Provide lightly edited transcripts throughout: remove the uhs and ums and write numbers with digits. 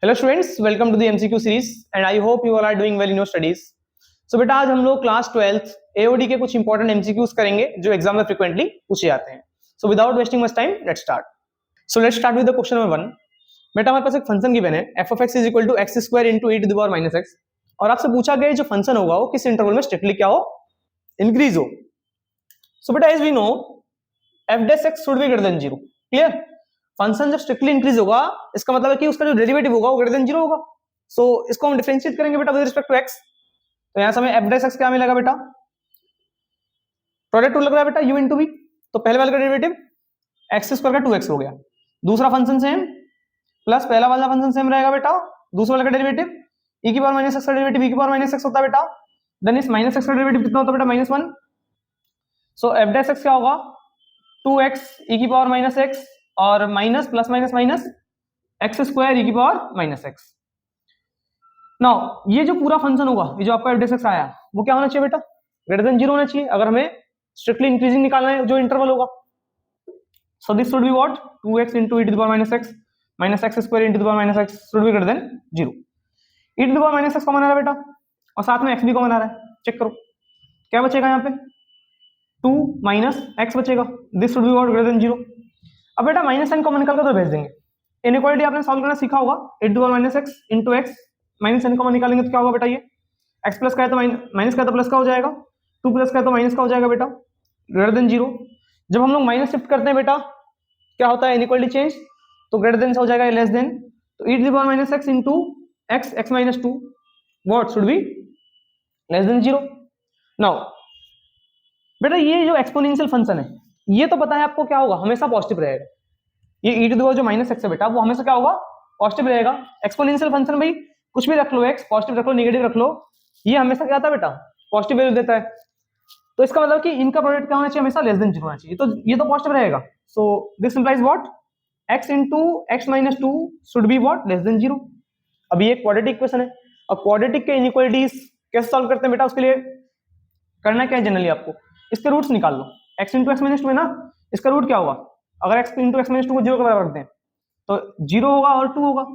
Hello students, welcome to the MCQ series and I hope you all are doing well in your studies. So बेटा, आज हम लोग class 12th AOD के कुछ important MCQs करेंगे जो एग्जाम में फ्रीक्वेंटली पूछे जाते हैं। So without wasting much time, let's start. So let's start with the question number 1। बेटा, हमारे पास एक फंक्शन गिवन है f of x is equal to x square into e to the power minus x, और आपसे पूछा गया जो फंक्शन होगा वो किस इंटरवल में स्ट्रिक्टली क्या हो, इंक्रीज हो। सो बेटा, as we know f dash x should be greater than 0। Clear? Function जब स्ट्रिक्टली इंक्रीज होगा इसका मतलब है कि उसका जो डेरिवेटिव होगा वो ग्रेटर देन 0 होगा। सो इसको हम डिफरेंशिएट करेंगे बेटा विद रिस्पेक्ट टू x। तो यहां से हमें f dash x क्या मिलेगा बेटा? प्रोडक्ट टू लग रहा है बेटा u इंटू v। तो पहले वाले का डेरिवेटिव एक्स स्क्वायर का 2x हो गया। दूसरा फंक्शन सेम प्लस पहला वाला फंक्शन सेम रहेगा बेटा। दूसरे वाले का डेरिवेटिव e की पावर माइनस एक्स का डेरिवेटिव e की पावर माइनस एक्स होता है बेटा। देन इस माइनस एक्स का डेरिवेटिव कितना होता है बेटा? -1। सो f dash x क्या होगा? 2x e की पावर माइनस एक्स और minus plus minus minus x square e की पावर माइनस एक्स। नाउ ये जो पूरा फंक्शन होगा, ये जो आपका f dash x आया, वो क्या होना चाहिए बेटा? ग्रेटर देन 0 होना चाहिए अगर हमें स्ट्रिक्टली इंक्रीजिंग निकालना है जो इंटरवल होगा। So this should be what? 2x into e to the power minus x minus x square into the power minus x should be greater than 0। e to the power minus x common आ रहा है बेटा और साथ में x भी common आ रहा है। चेक करो क्या बचेगा यहाँ पे? 2 माइनस x बचेगा। This should be what? Greater than 0। अब बेटा माइनस साइन कॉमन निकाल कर तो भेज देंगे। इनइक्वालिटी आपने सॉल्व करना सीखा होगा। e to the power minus x into x minus sign common निकालेंगे तो क्या होगा बेटा? ये x प्लस का है तो माइनस का है तो प्लस का हो जाएगा, 2 प्लस का है तो माइनस का हो जाएगा बेटा, ग्रेटर देन 0। जब हम लोग माइनस शिफ्ट करते हैं बेटा क्या होता है? इनइक्वालिटी चेंज, तो ग्रेटर देन से हो जाएगा लेस देन। तो e to the power minus x into x x minus 2 what should be less than 0। Now बेटा ये जो एक्सपोनेंशियल फंक्शन है ये तो पता है आपको क्या होगा? हमेशा पॉजिटिव रहेगा। ये e to the power जो माइनस एक्स है बेटा वो हमेशा क्या होगा? पॉजिटिव रहेगा। एक्सपोनेंशियल फंक्शन भाई कुछ भी रख लो, x पॉजिटिव रख लो, नेगेटिव रख लो, ये हमेशा क्या आता है बेटा? पॉजिटिव वैल्यू देता है। तो इसका मतलब कि इनका प्रोडक्ट क्या होना चाहिए? हमेशा लेस देन 0 होना चाहिए। तो ये तो पॉजिटिव रहेगा। So this implies what? x into x minus 2 should be what? less than 0। अब ये एक क्वाड्रेटिक इक्वेशन है और क्वाड्रेटिक के इनइक्वालिटीज कैसे सॉल्व करते हैं बेटा? उसके लिए करना क्या है जनरली आपको? इसके रूट्स निकाल लो। x into x minus 2 है ना, इसका रूट क्या होगा? अगर x into x minus 2 को 0 के बराबर रख दें तो 0 होगा और 2 होगा।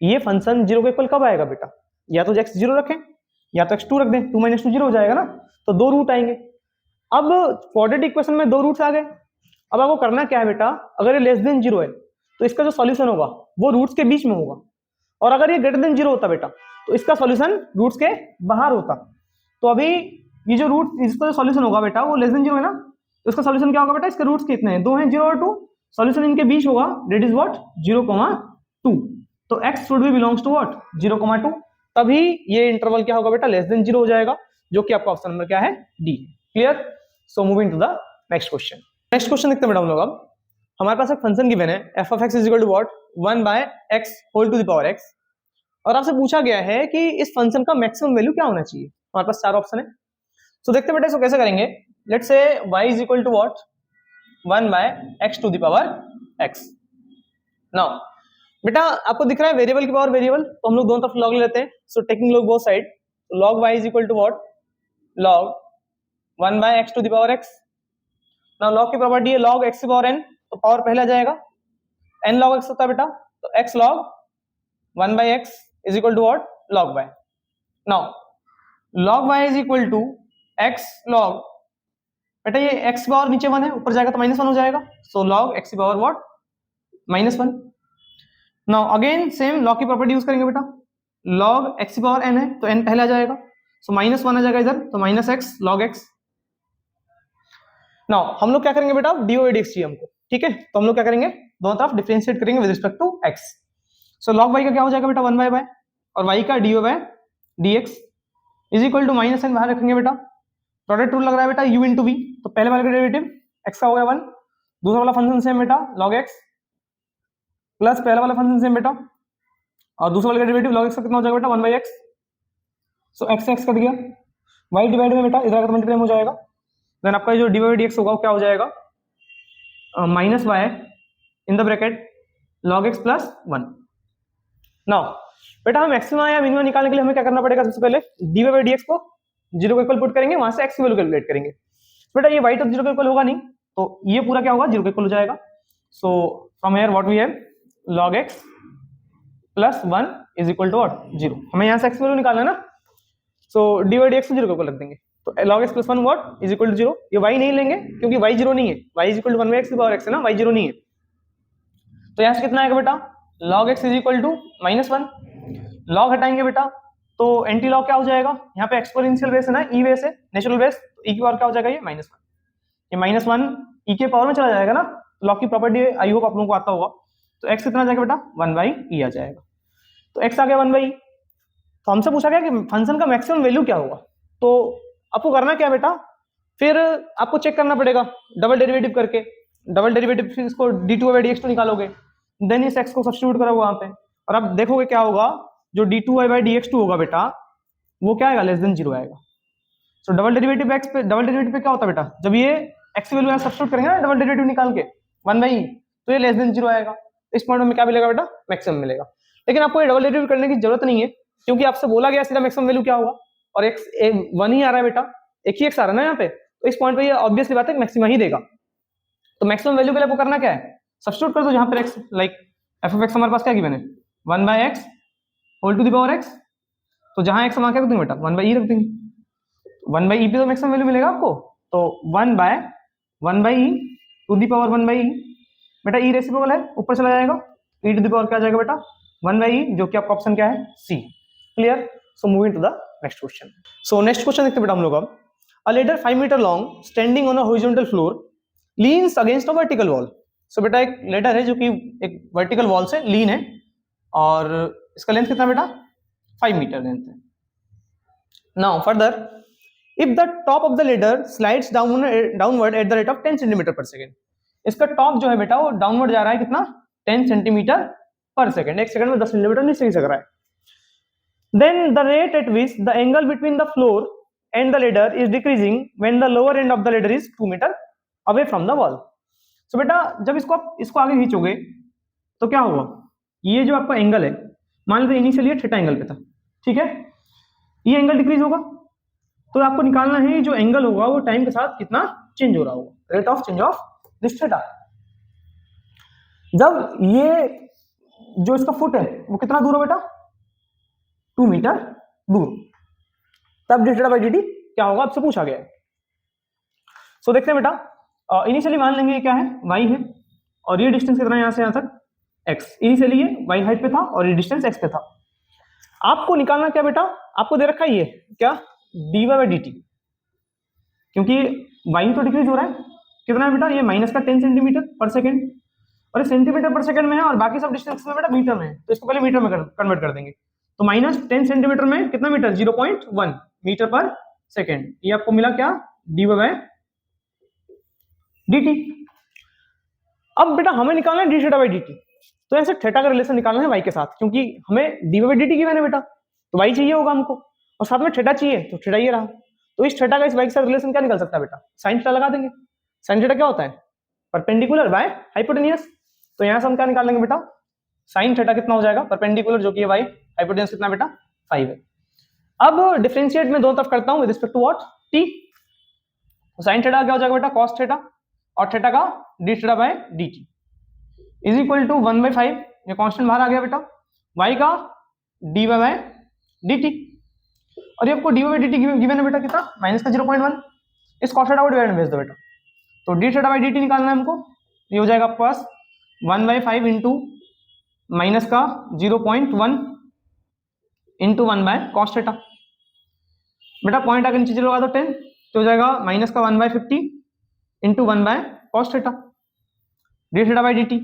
ये फंक्शन 0 के इक्वल कब आएगा बेटा? या तो x 0 रखें या तो x 2 रख दें, 2 minus 2 0 हो जाएगा ना। तो दो रूट आएंगे। अब क्वाड्रेटिक इक्वेशन में दो रूट्स आ गए। अब आपको करना क्या है बेटा? अगर ये लेस देन 0 है तो इसका जो सॉल्यूशन होगा वो रूट्स के बीच में होगा, और अगर ये ग्रेटर देन 0 होता बेटा तो इसका सॉल्यूशन रूट्स के बाहर होता। तो अभी ये जो रूट, इसका जो सॉल्यूशन होगा बेटा वो लेस देन 0 है ना, तो इसका सॉल्यूशन क्या होगा बेटा? इसके रूट्स कितने हैं? 2 हैं, 0 और 2। सॉल्यूशन इनके बीच होगा, दैट इज व्हाट? 0,2। तो x should be belongs to what? 0,2। तभी ये इंटरवल क्या होगा बेटा? लेस देन 0 हो जाएगा, जो कि आपका ऑप्शन नंबर क्या है? D. Clear? So moving to the next question. Next question देखते हैं बेटा हम लोग। अब हमारे पास एक फंक्शन गिवन है f of x is equal to what? 1 by x whole to the power x, और आपसे पूछा गया है कि इस फंक्शन का मैक्सिमम वैल्यू क्या होना चाहिए। हमारे पास चार ऑप्शन है। सो देखते हैं बेटा इसको कैसे करेंगे। Let's say y is equal to what? 1 by x to the power x। Now बेटा आपको दिख रहा है वेरिएबल की पावर वेरिएबल, तो हम लोग दोनों तरफ लॉग ले लेते हैं। So taking log both side, तो log y is equal to what? log 1 by x to the power x। Now log की प्रॉपर्टी है log x की पावर n, तो पावर पहले आ जाएगा, n log x होता है बेटा, तो x log 1 by x is equal to what? log y। Now log y is equal to x log, बेटा ये x की पावर नीचे 1 है, ऊपर जाएगा तो -1 हो जाएगा। सो log x की power what? -1। Now again same log की प्रॉपर्टी यूज करेंगे बेटा। log x की पावर n है तो n पहले आ जाएगा, सो -1 आ जाएगा इधर, तो -x log x। नाउ हम लोग क्या करेंगे बेटा? डी बाई डी एक्स चाहिए हमको, ठीक है। तो हम लोग क्या करेंगे? दोनों तरफ डिफरेंशिएट करेंगे with respect to x। So log y का क्या हो जाएगा बेटा? 1 बाय और y का dy by dx is equal to minus n बाहर रखेंगे बेटा। प्रोडक्ट रूल लग रहा है बेटा u इंटू v, तो पहले वाले का डेरिवेटिव x का हो गया 1, दूसरा वाला फंक्शन सेम बेटा log x, प्लस पहला वाला फंक्शन सेम बेटा, और दूसरा वाला का डेरिवेटिव log x का कितना हो जाएगा बेटा? 1 बाय x। सो x x कट गया, y डिवाइड में बेटा इधर का मल्टीप्लाई हो जाएगा, देन आपका जो डी बाई डी एक्स होगा वो क्या हो जाएगा? Minus y in the bracket log x plus 1। Now बेटा हम मैक्सिमम या मिनिमम निकालने के लिए हमें क्या करना पड़ेगा? सबसे पहले डी बाई डी एक्स को 0 के इक्वल पुट करेंगे, वहां से x की वैल्यू कैलकुलेट करेंगे। बेटा ये y तो 0 के इक्वल होगा नहीं, तो ये पूरा क्या होगा? 0 के इक्वल हो जाएगा। So from here what we have? log x plus 1 is equal to what 0। हमें यहाँ से x वैल्यू निकालना है ना, so d by d x 0 को रख देंगे, तो log x plus 1 what is equal to 0। ये y नहीं लेंगे क्योंकि y 0 नहीं है, y is equal to 1 by x की पावर x है ना, y 0 नहीं है। तो यहाँ से कितना आएगा बेटा, log x is equal to -1। log हटाएंगे बेटा तो एंटी लॉग क्या हो जाएगा, यहाँ पे एक्सपोनेंशियल बेस है ना, ई बेस है, नेचुरल बेस, तो ई की पावर क्या हो जाएगा, ये -1। ये -1 ई के पावर में चला जाएगा ना, लॉग की प्रॉपर्टी आई होप आप लोगों को आता होगा। तो x कितना आ जाएगा बेटा, 1/e आ जाएगा। तो x आ गया 1/e। तो हमसे पूछा गया कि फंक्शन का मैक्सिमम वैल्यू क्या होगा, तो आपको करना क्या बेटा, फिर आपको चेक करना पड़ेगा डबल डेरिवेटिव करके। डबल डेरिवेटिव फिर इसको d2/dx2 निकालोगे, देन इस x को सब्स्टिट्यूट करोगे वहां पे, और अब देखोगे क्या होगा, जो d2/dx2 होगा बेटा वो क्या आएगा, लेस देन 0 आएगा। सो डबल डेरिवेटिव x पे, डबल डेरिवेटिव पे क्या होता है बेटा, जब ये x की वैल्यू सब्स्टिट्यूट करेंगे ना डबल डेरिवेटिव निकाल के 1/e, तो ये लेस देन 0 आएगा। इस पॉइंट में क्या मिलेगा बेटा, मैक्सिमम मिलेगा। लेकिन आपको ये डबल डेरिवेटिव करने की जरूरत नहीं है, क्योंकि आपसे बोला गया सीधा मैक्सिमम वैल्यू क्या होगा, और x 1 ही आ रहा है बेटा, एक ही x आ रहा है ना यहाँ पे, तो इस पॉइंट पे ये ऑब्वियसली बात है मैक्सिमम ही देगा। तो मैक्सिमम वैल्यू के लिए आपको करना क्या है, सब्स्टिट्यूट कर दो जहां पर x, like f of x हमारे पास क्या गिवन है, 1/x whole to the power x, तो जहां x हम क्या रख देंगे बेटा, 1/e रख देंगे। 1/e पे तो मैक्सिमम वैल्यू मिलेगा आपको, तो 1/1/e to the power 1/e, बेटा e रेसिप्रोकल है, ऊपर चला जाएगा, e टू द पावर क्या आ जाएगा बेटा, 1/e, जो कि आपका ऑप्शन क्या है, C. Clear. So moving to the next question. So next question देखते बेटा हम लोग अब, a ladder 5 metre long standing on a horizontal floor leans against a vertical wall. So बेटा एक लेडर है जो कि एक वर्टिकल वॉल से लीन है, और इसका लेंथ कितना बेटा, 5 मीटर लेंथ है। Now further, if the top of the ladder slides downward at the rate of 10 centimeter per second, इसका टॉप जो है बेटा वो डाउनवर्ड जा रहा है कितना, 10 सेंटीमीटर पर सेकंड, एक सेकंड में 10 सेंटीमीटर नीचे खिसक रहा है। then the rate at which the angle between the floor and the ladder is decreasing when the lower end of the ladder is 2 meter away from the wall। so बेटा जब इसको आगे खींचोगे तो क्या होगा, ये जो आपका एंगल है, मान लीजिए इनिशियली ये थीटा एंगल पे था, ठीक है, ये एंगल डिक्रीज होगा, तो आपको निकालना है जो एंगल होगा वो टाइम के साथ कितना चेंज हो रहा होगा, rate of change of this theta. जब ये जो इसका फुट है वो कितना दूर है बेटा, 2 मीटर दूर, तब D theta by D T क्या होगा, आपसे पूछा गया है। सो देखते हैं बेटा, इनिशियली मान लेंगे क्या है, y है, और ये डिस्टेंस कितना है यहाँ से यहाँ तक, x। इनिशियली ये y हाइट पे था और ये डिस्टेंस x पे था। आपको निकालना क्या बेटा, आपको दे रखा है ये क्या, dy बाई dt, क्योंकि y तो डिक्रीज हो रहा है, कितना है बेटा, ये माइनस का 10 सेंटीमीटर पर सेकंड, और ये सेंटीमीटर पर सेकंड में है, और बाकी सब डिस्टेंस में बेटा मीटर में है, तो इसको पहले मीटर में कन्वर्ट कर देंगे। तो माइनस 10 सेंटीमीटर में कितना मीटर, 0.1 मीटर पर सेकंड, ये आपको मिला क्या, dy बाई dt। अब बेटा हमें निकालना है डी थीटा बाई dt, तो ऐसे थीटा का रिलेशन निकालना है y के साथ, क्योंकि हमें dy बाई dt गिवन है बेटा, तो y चाहिए होगा हमको, और साथ में थीटा चाहिए, तो थीटा ये रहा। तो इस थीटा का इस y के साथ रिलेशन क्या निकल सकता है बेटा, साइन थीटा लगा देंगे। साइन थीटा क्या होता है, परपेंडिकुलर बाय हाइपोटेनियस, तो यहां से हम क्या निकाल लेंगे बेटा, साइन थीटा कितना हो जाएगा, परपेंडिकुलर जो कि है y, हाइपोटेनियस कितना बेटा 5 है। अब डिफरेंशिएट में दोनों तरफ करता हूं with respect to what, t। Sine theta क्या हो जाएगा बेटा, cos थीटा, और थीटा का d theta by dt is equal to 1/5, ये कांस्टेंट बाहर आ गया बेटा, y का dy बाय dt, और ये आपको dy बाय dt गिवन है बेटा कितना, माइनस का 0.1, इस cos थीटा को डिवाइड में भेज दो बेटा, तो डी थीटा बाय dt निकालना है हमको, ये हो जाएगा आपके पास 1/5 इंटू माइनस का 0.1 इंटू 1/cos थीटा, बेटा पॉइंट आगे नीचे 0 लगा दो 10, तो हो जाएगा माइनस का 1/50 into 1/cos theta, D theta by dt।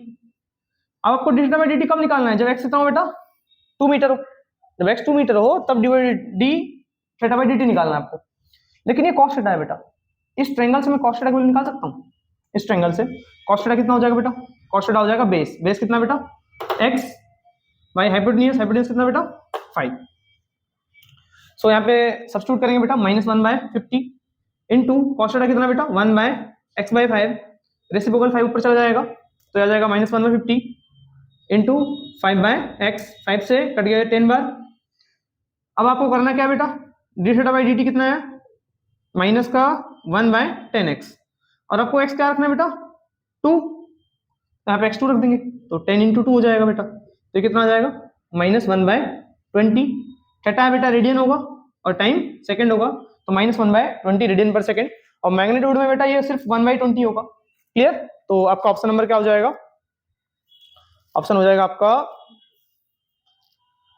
अब आपको डी थीटा बाई dt कब निकालना है, जब x कितना हो बेटा, 2 मीटर हो, जब x 2 मीटर हो तब डी थीटा बाई dt निकालना है आपको। लेकिन ये cos थीटा है बेटा, इस ट्रायंगल से मैं cos थीटा की वैल्यू निकाल सकता हूँ, इस ट्रायंगल से cos थीटा कितना हो जाएगा बेटा, cos थीटा हो जाएगा बेस, बेस कितना बेटा x बाई हाइपोटेनियस, हाइपोटेनियस कितना बेटा 5। सो यहाँ पे सब्स्टिट्यूट करेंगे बेटा, माइनस 1/50 इंटू cos थीटा कितना बेटा 1/x/5, रेसिप्रोकल 5 ऊपर चला जाएगा, तो आ जाएगा माइनस 1/50 इंटू 5/x, 5 से कट गया 10 बार। अब आपको करना क्या है बेटा, डी थीटा बाई dt कितना है, माइनस का 1/10x, और आपको x क्या रखना है बेटा 2, यहाँ पे x2 रख देंगे, तो 10 इंटू 2 हो जाएगा बेटा, तो ये कितना आ जाएगा -1/20। थीटा है बेटा रेडियन होगा और टाइम सेकंड होगा, तो -1/20 रेडियन पर सेकंड। और मैग्नीट्यूड में बेटा ये सिर्फ 1/20 होगा। क्लियर? तो आपका ऑप्शन नंबर क्या हो जाएगा? ऑप्शन हो जाएगा आपका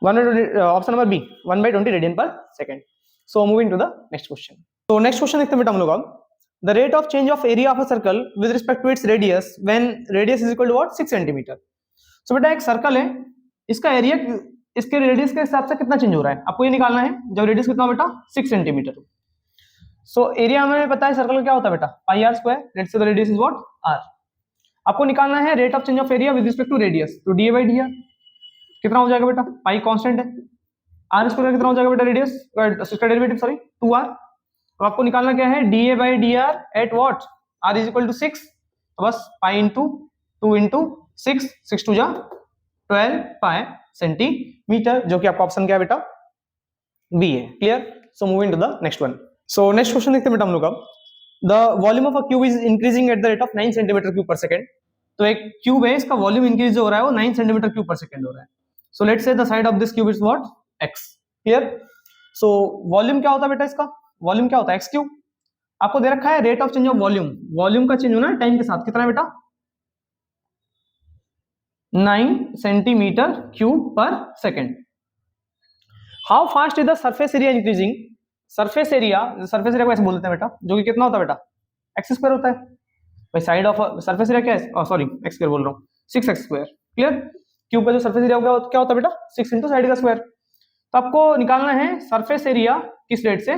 ऑप्शन नंबर बी, 1/20 रेडियन पर second. So moving to the next question. तो नेक्स्ट क्वेश्चन देखते हैं बेटा हम लोग अब। The rate of change of area of a circle with respect to its radius when radius is equal to what 6 centimetre. So बेटा एक circle है, इसका एरिया इसके रेडियस के हिसाब से कितना चेंज हो रहा है आपको ये निकालना है, जब रेडियस कितना बेटा 6 सेंटीमीटर। सो एरिया हमें पता है सर्कल का क्या होता है बेटा pi R square, let's say the radius is what R. आपको निकालना है rate of change of area with respect to radius, तो डी बाई डी आर कितना हो जाएगा बेटा, पाई कांस्टेंट है, आर स्क्वायर कितना हो जाएगा बेटा रेडियस, इसका डेरिवेटिव सॉरी 2r। तो आपको निकालना क्या है d by D r at what r is equal to 6, तो बस पाई इंटू 2 इंटू 6, 6 टू जा 12 पाई सेंटीमीटर, जो कि आपका ऑप्शन क्या है बेटा बी है। Clear? So moving to the next one. So next question देखते हैं बेटा हम लोग अब। The volume of a cube is increasing at the rate of 9 centimetre cube per second. तो एक क्यूब है, इसका वॉल्यूम इंक्रीज हो रहा है वो 9 सेंटीमीटर क्यूब पर सेकंड हो रहा है। So let's say the side of this cube is what x। Clear? So volume क्या होता है बेटा इसका, वॉल्यूम क्या होता है x क्यूब। आपको दे रखा है rate of change of volume, volume का चेंज होना है टाइम के साथ, कितना है बेटा 9 centimetre cube per second. How fast is the surface area increasing. Surface area को ऐसे बोलते हैं बेटा, जो कि कितना होता है बेटा एक्स स्क्वायर होता है। भाई साइड ऑफ सरफेस एरिया क्या है, सॉरी एक्स स्क्वायर बोल रहा हूँ, 6x स्क्वायर। क्लियर? क्यूब का जो सरफेस एरिया क्या होता है बेटा 6 इंटू साइड का स्क्वायर। तो आपको निकालना है सरफेस एरिया किस रेट से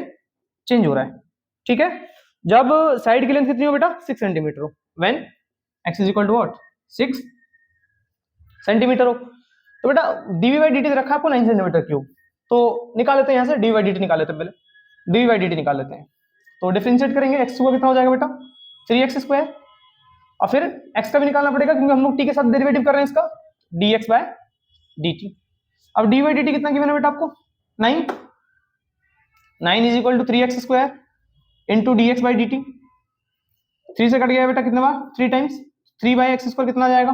चेंज हो रहा है। ठीक है? जब साइड की लेंथ कितनी हो बेटा 6 सेंटीमीटर हो, when x is equal to what 6 centimetre हो, तो बेटा dv बाई dt रखा है आपको 9 सेंटीमीटर क्यूब। तो निकाल लेते हैं यहाँ से dv बाई dt निकाल लेते हैं, पहले dv बाई dt निकाल लेते हैं। तो डिफरेंशिएट करेंगे x का कितना हो जाएगा बेटा 3x स्क्वायर, और फिर x का भी निकालना पड़ेगा क्योंकि हम लोग t के साथ डेरिवेटिव कर रहे हैं इसका, dx बाय dt। अब dy बाई dt कितना गिवन है बेटा आपको 9 is equal to 3x square into dx by dt। 3 से कट गया बेटा कितने बार 3 टाइम्स, 3 बाई एक्स स्क्वायर कितना आ जाएगा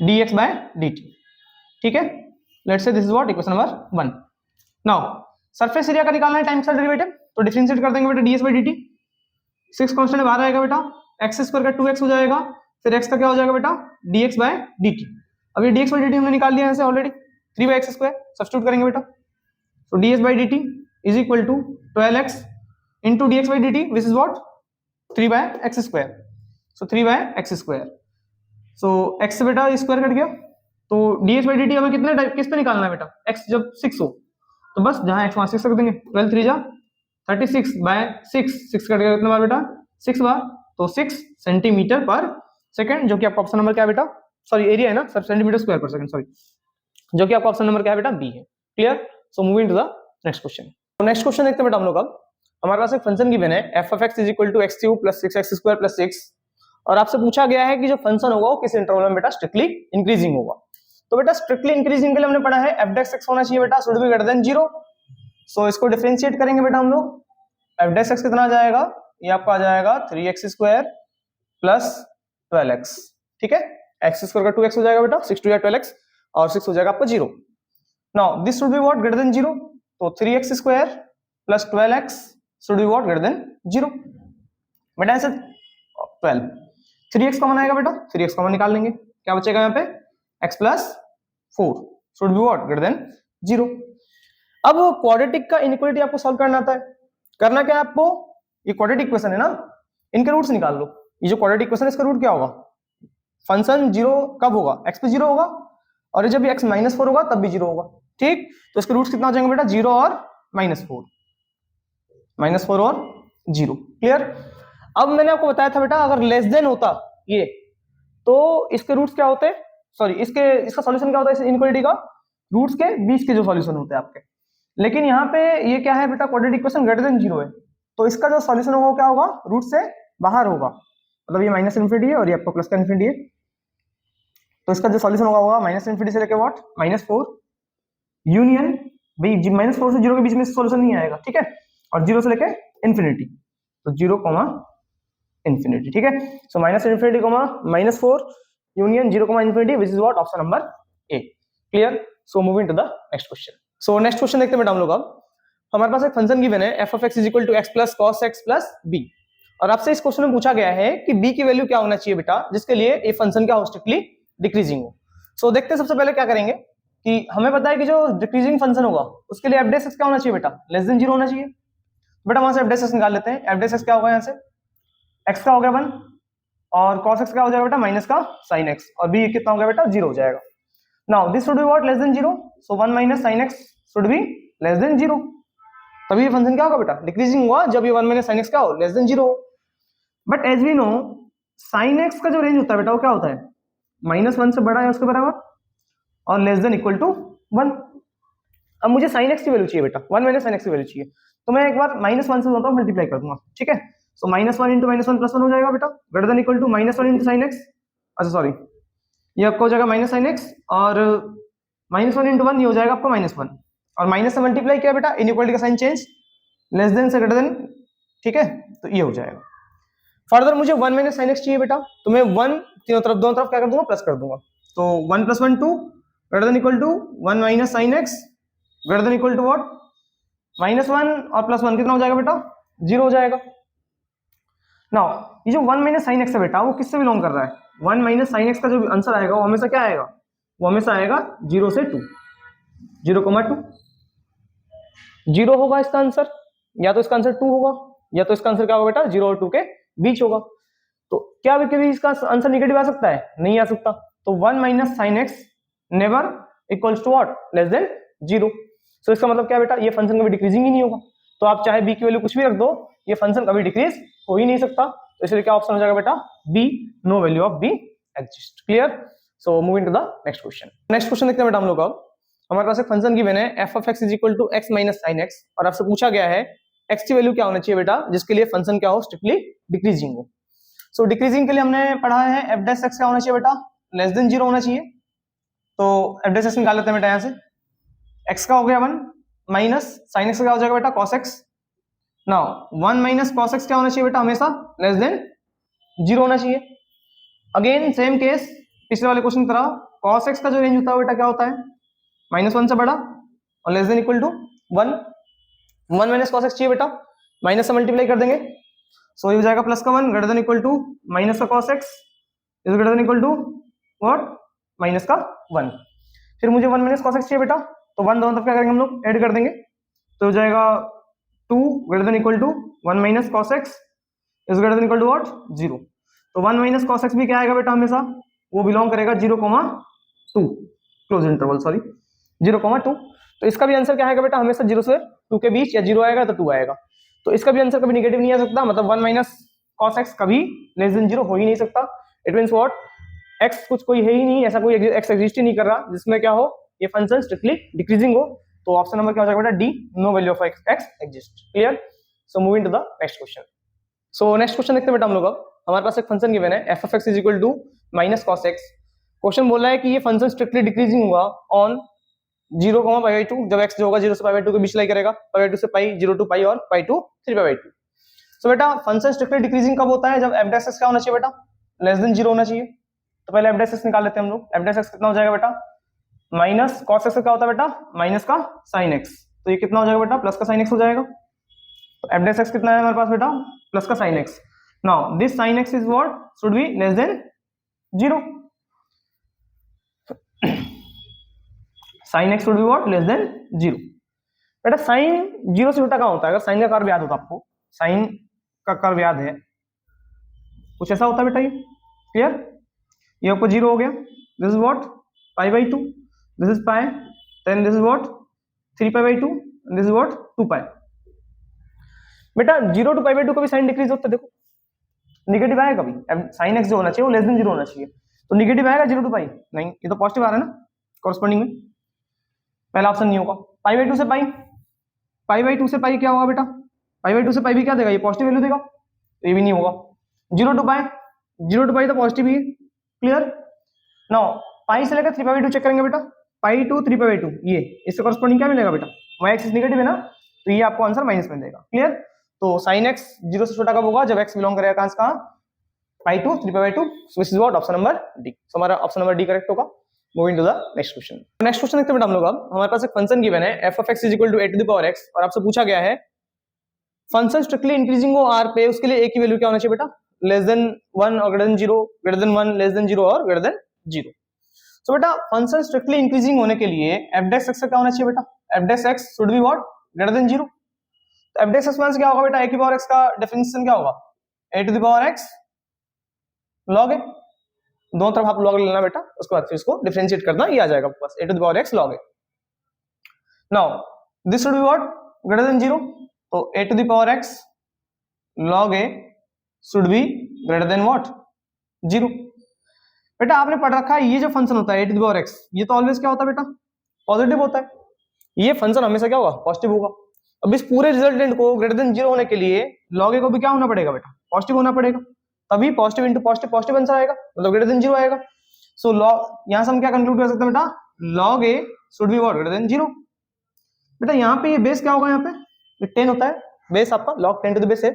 dx बाय dt। ठीक है? Let's say this is what equation number 1। Now surface area का निकालना है टाइम का डेरिवेटिव, तो डिफरेंशिएट कर देंगे बेटा ds बाई dt। 6 कांस्टेंट बाहर आएगा बेटा, x स्क्वायर का 2x हो जाएगा, फिर x का क्या हो जाएगा बेटा dx बाय dt। अब ये dx बाय dt हमने निकाल लिया यहाँ से already, 3 by x square substitute करेंगे बेटा, तो ds by dt is equal to 12x into dx by dt which is what 3 by x square, so 3 by x square. सो x से बेटा स्क्वायर कट गया, तो dx बाय dt हमें कितने किस पे निकालना है बेटा x जब 6 हो, तो बस जहां x वहां 6 रख देंगे, 12 3 जा 36 बाय 6, 6 कट गया कितने बार बेटा 6 बार, तो 6 सेंटीमीटर पर सेकंड, जो कि आपका ऑप्शन नंबर क्या है बेटा सॉरी एरिया है ना सब सेंटीमीटर स्क्वायर पर सेकंड सॉरी, जो कि आपका ऑप्शन नंबर क्या है बेटा बी है। Clear? So moving to the next question. तो नेक्स्ट क्वेश्चन देखते हैं बेटा हम लोग अब। हमारे पास एक फंक्शन गिवन है f of x is equal to x cube plus 6x square plus 6, और आपसे पूछा गया है कि जो फंक्शन होगा वो किस इंटरवल में बेटा स्ट्रिक्टली इंक्रीजिंग होगा। तो बेटा स्ट्रिक्टली इंक्रीजिंग के लिए हमने पढ़ा है f डेक्स x होना चाहिए बेटा शुड बी ग्रेटर देन 0। सो इसको डिफरेंशिएट करेंगे बेटा हम लोग, f डेक्स x कितना आ जाएगा, ये आपका आ जाएगा 3x स्क्वायर प्लस 12x। ठीक है? x स्क्वायर का 2x हो जाएगा बेटा, 6 टू 12x, और 6 हो जाएगा आपका 0। Now this should be what greater than 0, तो 3x square plus 12x should be what greater than 0। बेटा ऐसे 12 3x कॉमन आएगा बेटा, 3x कॉमन निकाल लेंगे, क्या बचेगा यहाँ पे x plus 4 should be what greater than 0। अब क्वाड्रेटिक का इनइक्वालिटी आपको सॉल्व करना आता है। करना क्या है आपको, ये क्वाड्रेटिक इक्वेशन है ना, इनके रूट्स निकाल लो। ये जो क्वाड्रेटिक इक्वेशन है इसका रूट क्या होगा, फंक्शन 0 कब होगा x पे 0 होगा, और जब x -4 होगा तब भी 0 होगा। ठीक? तो इसके रूट्स कितना हो जाएंगे बेटा 0 और -4, -4 और 0। क्लियर? अब मैंने आपको बताया था बेटा अगर लेस देन होता ये, तो इसके रूट्स क्या होते, सॉरी इसका सॉल्यूशन क्या होता है इस इनइक्वालिटी का, रूट्स के बीच के जो सॉल्यूशन होते हैं आपके। लेकिन यहाँ पे ये क्या है बेटा क्वाड्रेटिक इक्वेशन ग्रेटर देन 0 है, तो इसका जो सॉल्यूशन होगा क्या होगा रूट से बाहर होगा, मतलब ये -∞ है और ये आपका प्लस का ∞ है, तो इसका जो सॉल्यूशन होगा -∞ से लेके व्हाट -4 यूनियन, भाई -4 से 0 के बीच में सॉल्यूशन नहीं आएगा। ठीक है? और 0 से लेके इन्फिनिटी, तो 0, इन्फिनिटी। ठीक है? So -∞, -4 union 0, infinity which is what option number A. Clear? So moving to the next question. So next question देखते हैं बेटा हम लोग। अब हमारे पास एक फंक्शन गिवन है f of x is equal to x plus cos x plus b, और आपसे इस क्वेश्चन में पूछा गया है कि b की वैल्यू क्या होना चाहिए बेटा, जिसके लिए ये फंक्शन क्या हो, स्ट्रिक्टली डिक्रीजिंग हो। सो देखते हैं सबसे पहले क्या करेंगे कि हमें पता है कि जो डिक्रीजिंग फंक्शन होगा उसके लिए f क्या होना चाहिए बेटा, लेस देन 0 होना चाहिए। बेटा वहां से f निकाल लेते हैं। f क्या होगा, यहाँ से x का हो गया 1 और cos x क्या हो जाएगा बेटा, माइनस का sin x, और b कितना हो गया बेटा, 0 हो जाएगा। Now this should be what, less than 0, so 1 minus sin x should be less than 0, तभी ये फंक्शन क्या होगा बेटा, डिक्रीजिंग हुआ जब ये 1 माइनस sin x क्या हो, लेस देन 0 हो। But as we know sin x का जो रेंज होता है बेटा वो क्या होता है, -1 से बड़ा है उसके बराबर और लेस देन इक्वल टू 1। अब मुझे sin x की वैल्यू चाहिए बेटा, 1 माइनस sin x की वैल्यू चाहिए, तो मैं एक बार -1 से होता हूं मल्टीप्लाई कर दूंगा, ठीक है। सो -1 इंटू -1 प्लस 1 हो जाएगा बेटा, greater than equal to -1 into sin x, अच्छा सॉरी ये आपका हो जाएगा माइनस sin x, और -1 इंटू 1 ये हो जाएगा आपका -1, और माइनस से मल्टीप्लाई किया बेटा, इनइक्वालिटी का साइन चेंज, लेस देन से ग्रेटर देन, ठीक है, तो ये हो जाएगा। फर्दर मुझे 1 माइनस sin x चाहिए बेटा, तो मैं 1 दोनों तरफ क्या कर दूंगा, प्लस कर दूंगा, तो 1 + 1 2 greater than equal to 1 minus sin x greater than equal to what, -1 और +1 कितना हो जाएगा बेटा, 0 हो जाएगा। नाउ ये जो 1 माइनस sin x है बेटा वो किससे बिलोंग कर रहा है, 1 माइनस sin x का जो आंसर आएगा वो हमेशा क्या आएगा, वो हमेशा आएगा 0 से 2, 0,2, 0 होगा इसका आंसर, या तो इसका आंसर 2 होगा, या तो इसका आंसर क्या होगा बेटा, 0 और 2 के बीच होगा। तो क्या कभी इसका आंसर निगेटिव आ सकता है, नहीं आ सकता, तो 1 minus sin x never equals to what, less than 0। So इसका मतलब क्या बेटा, ये फंक्शन कभी डिक्रीजिंग ही नहीं होगा, तो आप चाहे b की वैल्यू कुछ भी रख दो, ये फंक्शन कभी डिक्रीज हो ही नहीं सकता, तो इसलिए क्या ऑप्शन हो जाएगा बेटा, b, no value of b exist. Clear? So moving to the next question. Next question देखते हैं बेटा हम लोग। अब हमारे पास एक फंक्शन गिवन है f of x is equal to x minus sin x, और आपसे पूछा गया है x की वैल्यू क्या होना चाहिए बेटा, जिसके लिए फंक्शन क्या हो, स्ट्रिक्टली डिक्रीजिंग हो। सो डिक्रीजिंग के लिए हमने पढ़ा है f डैश x क्या होना चाहिए बेटा, लेस देन 0 होना चाहिए, तो f डैश x निकाल लेते हैं बेटा, यहाँ से x का हो गया 1 माइनस sin x का क्या हो जाएगा बेटा, cos x। Now 1 minus cos x क्या होना चाहिए बेटा, हमेशा लेस देन 0 होना चाहिए। अगेन सेम केस पिछले वाले क्वेश्चन की तरह, cos x का जो रेंज होता है बेटा क्या होता है, -1 से बड़ा और less than equal to 1, 1 minus cos x चाहिए बेटा, माइनस से मल्टीप्लाई कर देंगे, सो ये हो जाएगा प्लस का 1 greater than equal to minus का cos x is greater than equal to what, minus का 1। फिर मुझे 1 माइनस cos x चाहिए बेटा, तो 1 दोनों तरफ क्या करेंगे हम लोग, ऐड कर देंगे, तो हो जाएगा 2 greater than equal to 1 minus cos x is greater than equal to what, 0। तो 1 माइनस cos x भी क्या आएगा बेटा, हमेशा वो बिलोंग करेगा 0,2 क्लोज इंटरवल, सॉरी 0,2। तो इसका भी आंसर क्या आएगा बेटा, हमेशा 0 से 2 के बीच, या 0 आएगा तो 2 आएगा, तो इसका भी आंसर कभी नेगेटिव नहीं आ सकता, मतलब 1 माइनस cos x कभी लेस देन 0 हो ही नहीं सकता। इट मींस व्हाट, x कुछ कोई है ही नहीं, ऐसा कोई x एग्जिस्ट ही नहीं कर रहा जिसमें क्या हो, ये फंक्शन स्ट्रिक्टली डिक्रीजिंग हो, तो ऑप्शन नंबर क्या हो जाएगा बेटा, D, no value of x exist. Clear? So moving to the next question. So next question देखते हैं बेटा हम लोग। अब हमारे पास एक फंक्शन गिवन है f of x is equal to minus cos x। Question बोल रहा है कि ये फंक्शन स्ट्रिक्टली डिक्रीजिंग होगा ऑन 0,π/2, जब x जो होगा 0 से π/2 के बीच लाई करेगा, π/2 से पाई, 0 to पाई, और पाई टू 3π/2। सो बेटा फंक्शन स्ट्रिक्टली डिक्रीजिंग कब होता है, जब f डैश x क्या होना चाहिए बेटा, लेस देन 0 होना चाहिए। तो पहले f डैश x निकाल लेते हैं हम लोग, f डैश x कितना हो जाएगा बेटा, माइनस cos x क्या होता है बेटा, माइनस का sin x, तो ये कितना हो जाएगा बेटा, प्लस का sin x हो जाएगा। तो f डैश x कितना है हमारे पास बेटा, प्लस का sin x। Now this sin x is what, should be less than 0, sin x should be what, less than 0। बेटा sin 0 से छोटा कहाँ होता है, अगर sin का कर्व याद होता है आपको, sin का कर्व याद है, कुछ ऐसा होता है बेटा, ये क्लियर, ये आपको 0 हो गया, this is what, π/2, this is pi, then this is what 3π/2, this is what 2π। बेटा 0 to π/2 कभी साइन डिक्रीज होता है, देखो नेगेटिव आएगा कभी, sin x जो होना चाहिए वो लेस देन 0 होना चाहिए, तो नेगेटिव आएगा 0 to π, नहीं ये तो पॉजिटिव आ रहा है ना कॉरस्पॉन्डिंग में, पहला ऑप्शन नहीं होगा। π/2 से पाई, π/2 से पाई क्या होगा बेटा, π/2 से पाई भी क्या देगा, ये पॉजिटिव वैल्यू देगा, तो ये भी नहीं होगा। 0 to π, 0 to π तो पॉजिटिव ही है। क्लियर? नाउ पाई से लेकर 3π/2 चेक करेंगे बेटा, पाई टू 3π/2, ये इससे कॉरस्पॉन्डिंग क्या मिलेगा बेटा, y एक्सिस नेगेटिव है ना, तो ये आपको आंसर माइनस में देगा। क्लियर? तो sin x 0 से छोटा कब होगा, जब x बिलोंग करेगा कहां, pi to 3π/2, so this is what option number D. सो हमारा ऑप्शन नंबर डी करेक्ट होगा। Moving to the next question. Next question देखते हैं बेटा हम लोग। अब हमारे पास एक फंक्शन गिवन है f of x is equal to a to the power x और आपसे पूछा गया है फंक्शन स्ट्रिक्टली इंक्रीजिंग हो r पे, उसके लिए a की वैल्यू क्या होना चाहिए बेटा, लेस देन 1 और greater than 0, greater than 1, less than 0 और ग्रेटर देन 0। सो बेटा फंक्शन स्ट्रिक्टली इंक्रीजिंग होने के लिए f dash x का क्या होना चाहिए बेटा, f dash x should be what, greater than 0। तो f dash x मींस क्या होगा बेटा, a की पावर x का डेफिनेशन क्या होगा, a to the power x log a, दोनों तरफ आप log लेना बेटा, उसके बाद फिर इसको डिफरेंशिएट करना, ये आ जाएगा आपके पास a to the power x log a। Now this should be what, greater than 0, तो a to the power x log a should be greater than what, 0। बेटा आपने पढ़ रखा है ये जो फंक्शन होता है a to the power x, ये तो ऑलवेज क्या होता है बेटा, पॉजिटिव होता है, ये फंक्शन हमेशा क्या होगा, पॉजिटिव होगा। अब इस पूरे रिजल्टेंट को ग्रेटर देन 0 होने के लिए log a को भी क्या होना पड़ेगा बेटा, पॉजिटिव होना पड़ेगा, तभी positive into positive positive answer आएगा, मतलब ग्रेटर देन 0 आएगा। सो लॉग यहां से हम क्या कंक्लूड कर सकते हैं बेटा, log a should be what, greater than 0। बेटा यहाँ पे ये बेस क्या होगा, यहाँ पे 10 होता है बेस आपका, log 10 टू द बेस है।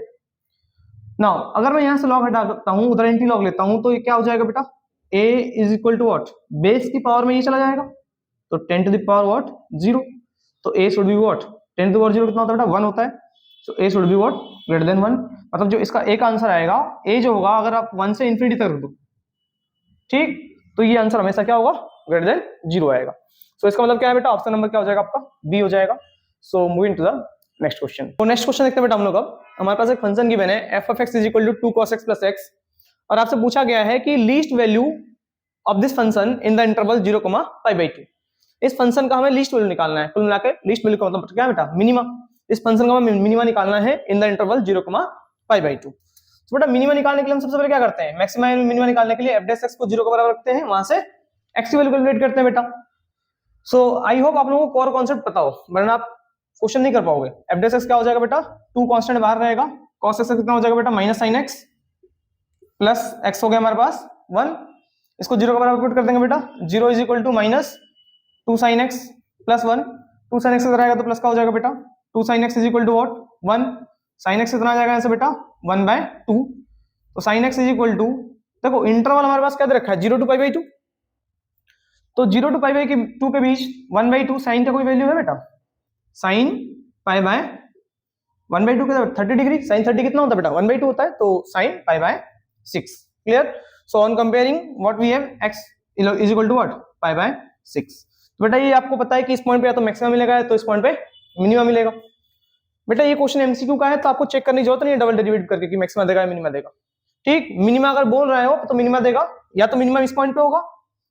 नाउ अगर मैं यहाँ से log हटा देता हूँ, उधर एंटी log लेता हूँ, तो ये क्या हो जाएगा बेटा, a is equal to what, base की पावर में ये चला जाएगा, तो 10 टू द पावर व्हाट, 0, तो a should be what, 10 to the power 0 कितना होता है बेटा, 1 होता है, so a should be what, greater than 1। मतलब जो इसका एक आंसर आएगा a जो होगा, अगर आप 1 से इंफिनिटी तक रख दो, ठीक, तो ये आंसर हमेशा क्या होगा, ग्रेटर देन 0 आएगा। सो इसका मतलब क्या है बेटा, ऑप्शन नंबर क्या हो जाएगा आपका, बी हो जाएगा। So moving to the next question. तो नेक्स्ट क्वेश्चन देखते हैं बेटा हम लोग। अब हमारे पास एक फंक्शन गिवन है f of x is equal to 2 cos x plus x और आपसे पूछा गया है कि least value of this function in the interval 0, π/2। इस फंक्शन का हमें लीस्ट वैल्यू निकालना है, कुल मिलाकर लीस्ट वैल्यू का मतलब क्या है बेटा, मिनिमा। इस फंक्शन का हमें मिनिमा निकालना है इन द इंटरवल 0, π/2। तो बेटा मिनिमा निकालने के लिए हम सबसे पहले क्या करते हैं, मैक्सिमा एंड मिनिमा निकालने के लिए f dash x को 0 के बराबर रखते हैं, वहां से x की वैल्यू कैलकुलेट करते हैं बेटा। सो आई होप आप लोगों को कोर कॉन्सेप्ट पता हो, वरना आप क्वेश्चन नहीं कर पाओगे। f dash x क्या हो जाएगा बेटा, 2 कांस्टेंट बाहर रहेगा, cos x कितना हो जाएगा बेटा, minus sine x plus x हो गया हमारे पास 1, इसको 0 के बराबर पुट कर देंगे बेटा, 0 is equal to minus 2 sin x plus 1, 2 sin x इधर आएगा तो प्लस का हो जाएगा बेटा, 2 sin x is equal to what, 1, sin x कितना आ जाएगा यहाँ से बेटा, 1/2, तो sin x is equal to, देखो इंटरवल हमारे पास क्या दे रखा है, 0 to π/2, तो 0 to π/2 के बीच 1/2 साइन का कोई वैल्यू है बेटा, साइन π/1/2 के 30 डिग्री, साइन 30 कितना होता है बेटा, 1/2 होता है, तो sine π/6। Clear. So on comparing what we have, x is equal to what, π/6। तो बेटा ये आपको पता है कि इस पॉइंट पे या तो मैक्सिमम मिलेगा, तो इस पॉइंट पे मिनिमा मिलेगा। बेटा ये क्वेश्चन एमसीक्यू का है, तो आपको चेक करने की जरूरत नहीं है डबल डेरिवेटिव करके कि मैक्सिमा देगा या मिनिमा देगा। ठीक, मिनिमा अगर बोल रहे हो तो मिनिमा देगा, या तो मिनिमा इस पॉइंट पे होगा,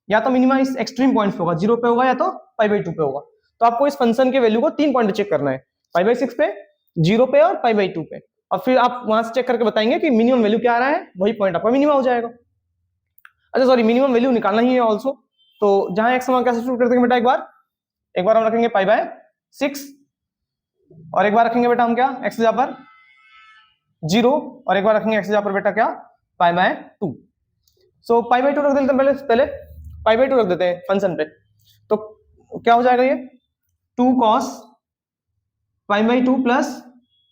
या तो मिनिमा इस एक्सट्रीम पॉइंट पे होगा, 0 पे होगा, या तो π/2 पे होगा। तो आपको इस फंक्शन के वैल्यू को 3 पॉइंट चेक करना है, π/6 पे, 0 पे और π/2 पे, और फिर आप वहां से चेक करके बताएंगे कि मिनिमम वैल्यू क्या आ रहा है, वही पॉइंट आपका मिनिमा हो जाएगा। अच्छा सॉरी, मिनिमम वैल्यू निकालना ही है ऑल्सो, तो जहां x हम कैसे शुरू कर देंगे बेटा, एक बार हम रखेंगे π/6 और एक बार रखेंगे बेटा हम क्या, x जहां पर 0 और एक बार रखेंगे x जहां पर बेटा क्या, π/2। सो π/2 रख देते हैं, पहले π/2 रख देते हैं फंक्शन पे, तो क्या हो जाएगा ये, 2 cos π/2 प्लस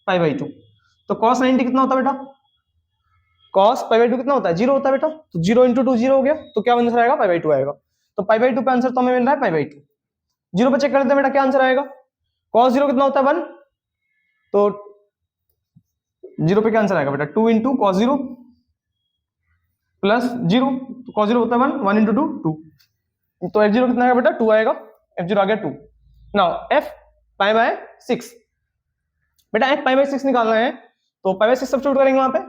π/2, तो cos 90 कितना होता है बेटा, cos π/2 कितना होता है, 0 होता है बेटा, तो 0 × 2 0 हो गया, तो क्या आंसर आएगा, π/2 आएगा। तो π/2 पे आंसर तो हमें मिल रहा है π/2। 0 पे चेक कर लेते हैं बेटा क्या आंसर आएगा, cos 0 कितना होता है 1, तो 0 पे क्या आंसर आएगा बेटा, 2 × cos 0 प्लस 0, तो cos 0 होता है 1, 1 × 2 2, तो f0 कितना आएगा बेटा, 2 आएगा, f0 आ गया 2। नाउ f π/6, बेटा f π/6 निकालना है, तो π/6 सब्स्टिट्यूट करेंगे वहां पे,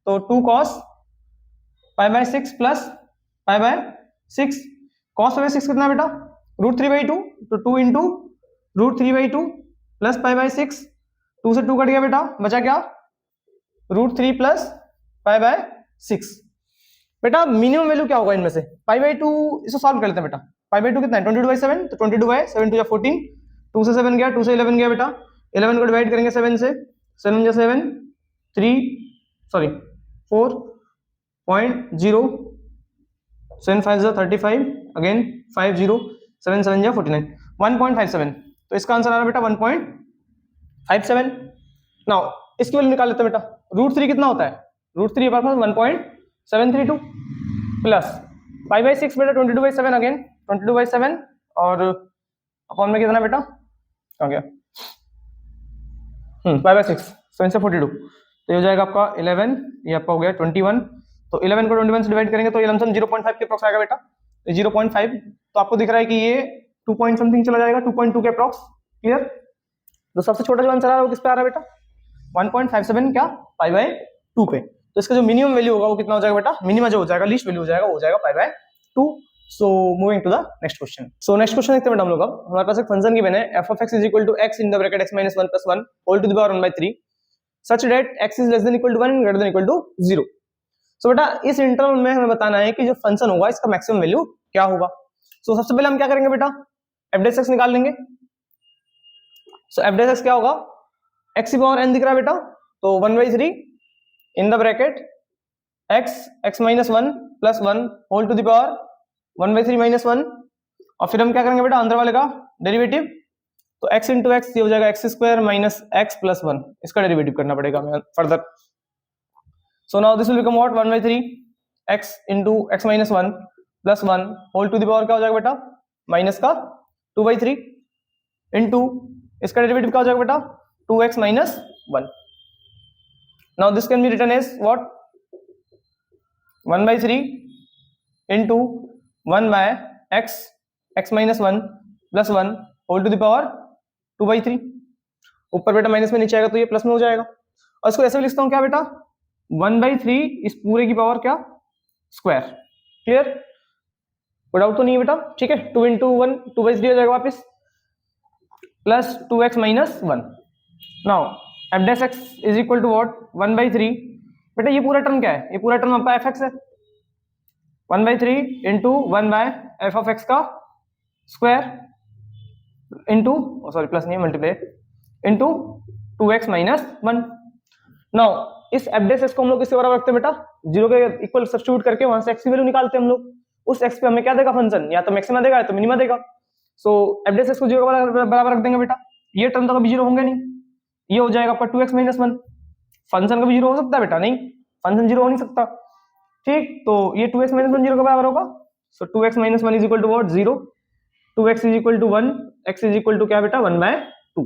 तो 2 cos π/6 प्लस π/6, cos π/6 कितना बेटा, √3/2, तो 2 × √3/2 प्लस π/6, 2 से 2 कट गया बेटा, बचा क्या, √3 प्लस π/6। बेटा मिनिमम वैल्यू क्या होगा इनमें से, π/2, इसको सॉल्व कर लेते हैं बेटा, π/2 कितना है, 22/7, तो 22/7 2 14, 2 से 7 गया, 2 से 11 गया बेटा, 11 को डिवाइड करेंगे 7 से, 7 × 7 3 सॉरी 4.0, 7 5 35, अगेन 50, 7 7 49, 1.57, तो इसका आंसर आ रहा है बेटा 1.57। नाउ इसकी वैल्यू निकाल लेते हैं बेटा, √3 कितना होता है, √3 1.732 प्लस π/6 बेटा 22/7, अगेन 22/7 और अपॉन में कितना बेटा आ गया 5/6, सो इनसे 42, तो ये हो जाएगा आपका 11, ये आपका हो गया 21, तो 11 को 21 से डिवाइड करेंगे तो ये लमसम 0.5 के अप्रॉक्स आएगा बेटा, 0.5, तो आपको दिख रहा है कि ये 2 पॉइंट समथिंग चला जाएगा, 2.2 के अप्रॉक्स, क्लियर। तो सबसे छोटा जो आंसर आ रहा है वो किस पे आ रहा है बेटा, 1.57 क्या π/2 पे, तो इसका जो मिनिमम वैल्यू होगा वो कितना हो जाएगा बेटा, मिनिमम जो हो जाएगा, लीस्ट वैल्यू हो जाएगा, वो हो जाएगा π/2। So moving to the next question. So next question देखते हैं बेटा हम लोग, अब हमारे पास एक फंक्शन गिवन है f of x is equal to x in the bracket x minus 1 plus 1 whole to the power 1/3 such that x is less than equal to 1 and greater than equal to 0। सो बेटा इस interval में हमें बताना है कि जो function होगा इसका मैक्सिमम वैल्यू क्या होगा। सो सबसे पहले हम क्या करेंगे बेटा, f dash x निकाल लेंगे। सो f dash x क्या होगा, x की पावर n दिख रहा है बेटा, तो 1/3 इन the bracket x minus 1 plus 1 whole to the power 1/3 minus 1, और फिर हम क्या करेंगे बेटा अंदर वाले का डेरिवेटिव, तो x इंटू एक्स ये हो जाएगा x square minus x plus 1, इसका डेरिवेटिव करना पड़ेगा हमें further. So now this will become what 1/3 x into x minus 1 plus 1 whole to the power क्या हो जाएगा बेटा माइनस का 2/3 इंटू इसका डेरिवेटिव क्या हो जाएगा बेटा 2x minus 1। Now this can be written as what 1/3 into 1/x x minus 1 plus 1 whole to the power 2/3, ऊपर बेटा माइनस में नीचे आएगा तो ये प्लस में हो जाएगा, और इसको ऐसे भी लिखता हूँ क्या बेटा 1/3 इस पूरे की पावर क्या स्क्वायर, क्लियर, कोई डाउट तो नहीं है बेटा, ठीक है। 2 इंटू 1 2/3 हो जाएगा वापस plus 2x minus 1। Now f dash x is equal to what 1/3, बेटा ये पूरा टर्म क्या है, ये पूरा टर्म आपका fx है, 1/3 इंटू 1/f ऑफ x का स्क्वायर इंटू सॉरी प्लस नहीं multiply into 2x minus 1। Now इस f dash x को हम लोग किसके बराबर रखते हैं बेटा, 0 के इक्वल सब्स्टिट्यूट करके वहां से x की वैल्यू निकालते हैं हम लोग, उस x पे हमें क्या देगा फंक्शन, या तो मैक्सिमा देगा या तो मिनिमा देगा। सो f dash x को 0 के बराबर रख देंगे बेटा, ये टर्म तो कभी 0 होंगे नहीं, ये हो जाएगा आपका 2x माइनस 1, फंक्शन कभी 0 हो सकता है बेटा, नहीं फंक्शन 0 हो नहीं सकता, ठीक, तो ये 2x माइनस 1 0 के बराबर होगा, so 2x minus 1 is equal to what 0, 2x is equal to 1, x is equal to क्या बेटा 1/2।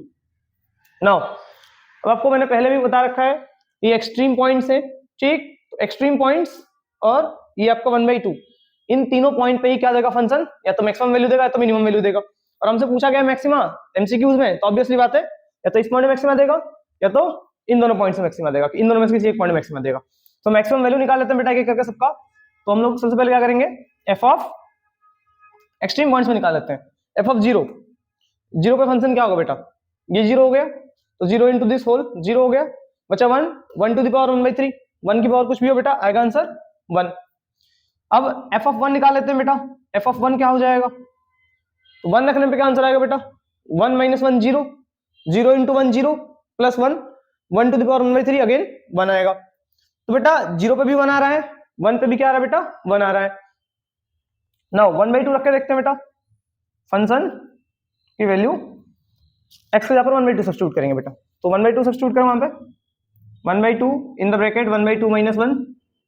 नाउ अब आपको मैंने पहले भी बता रखा है ये एक्सट्रीम पॉइंट्स है, ठीक, तो एक्सट्रीम पॉइंट्स और ये आपका 1/2, इन तीनों पॉइंट पे ही क्या देगा फंक्शन, या तो मैक्सिमम वैल्यू देगा या तो मिनिमम वैल्यू देगा, और हमसे पूछा गया मैक्सिमा एमसीक्यूज में, तो ऑब्वियसली बात है या तो इस पॉइंट में मैक्सिमा देगा या तो इन दोनों पॉइंट्स में मैक्सिमा देगा, इन दोनों में से किसी एक पॉइंट में मैक्सिमा देगा। तो मैक्सिमम वैल्यू निकाल लेते हैं बेटा एक करके सबका, तो हम लोग सबसे पहले क्या करेंगे एफ ऑफ एक्सट्रीम पॉइंट्स में निकाल लेते हैं, एफ ऑफ 0 पे फंक्शन क्या होगा बेटा, ये 0 हो गया, तो 0 इंटू दिस होल 0 हो गया, बचा 1, 1 टू द पावर 1/3, 1 की पावर कुछ भी हो बेटा आएगा आंसर 1। अब एफ ऑफ 1 निकाल लेते हैं बेटा, एफ ऑफ 1 क्या हो जाएगा, तो 1 रखने पे क्या आंसर आएगा बेटा 1 minus 1 0, 0 into 1 0 plus 1, 1 to the power 1/3 again 1 आएगा, तो बेटा 0 पे भी 1 आ रहा है, 1 पे भी क्या आ रहा है बेटा 1 आ रहा है। नाउ 1/2 रख के देखते हैं बेटा, फंक्शन की वैल्यू x के जगह पर 1/2 सब्स्टिट्यूट करेंगे बेटा, तो 1/2 सब्स्टिट्यूट करो वहां पे, 1/2 in the bracket 1/2 minus 1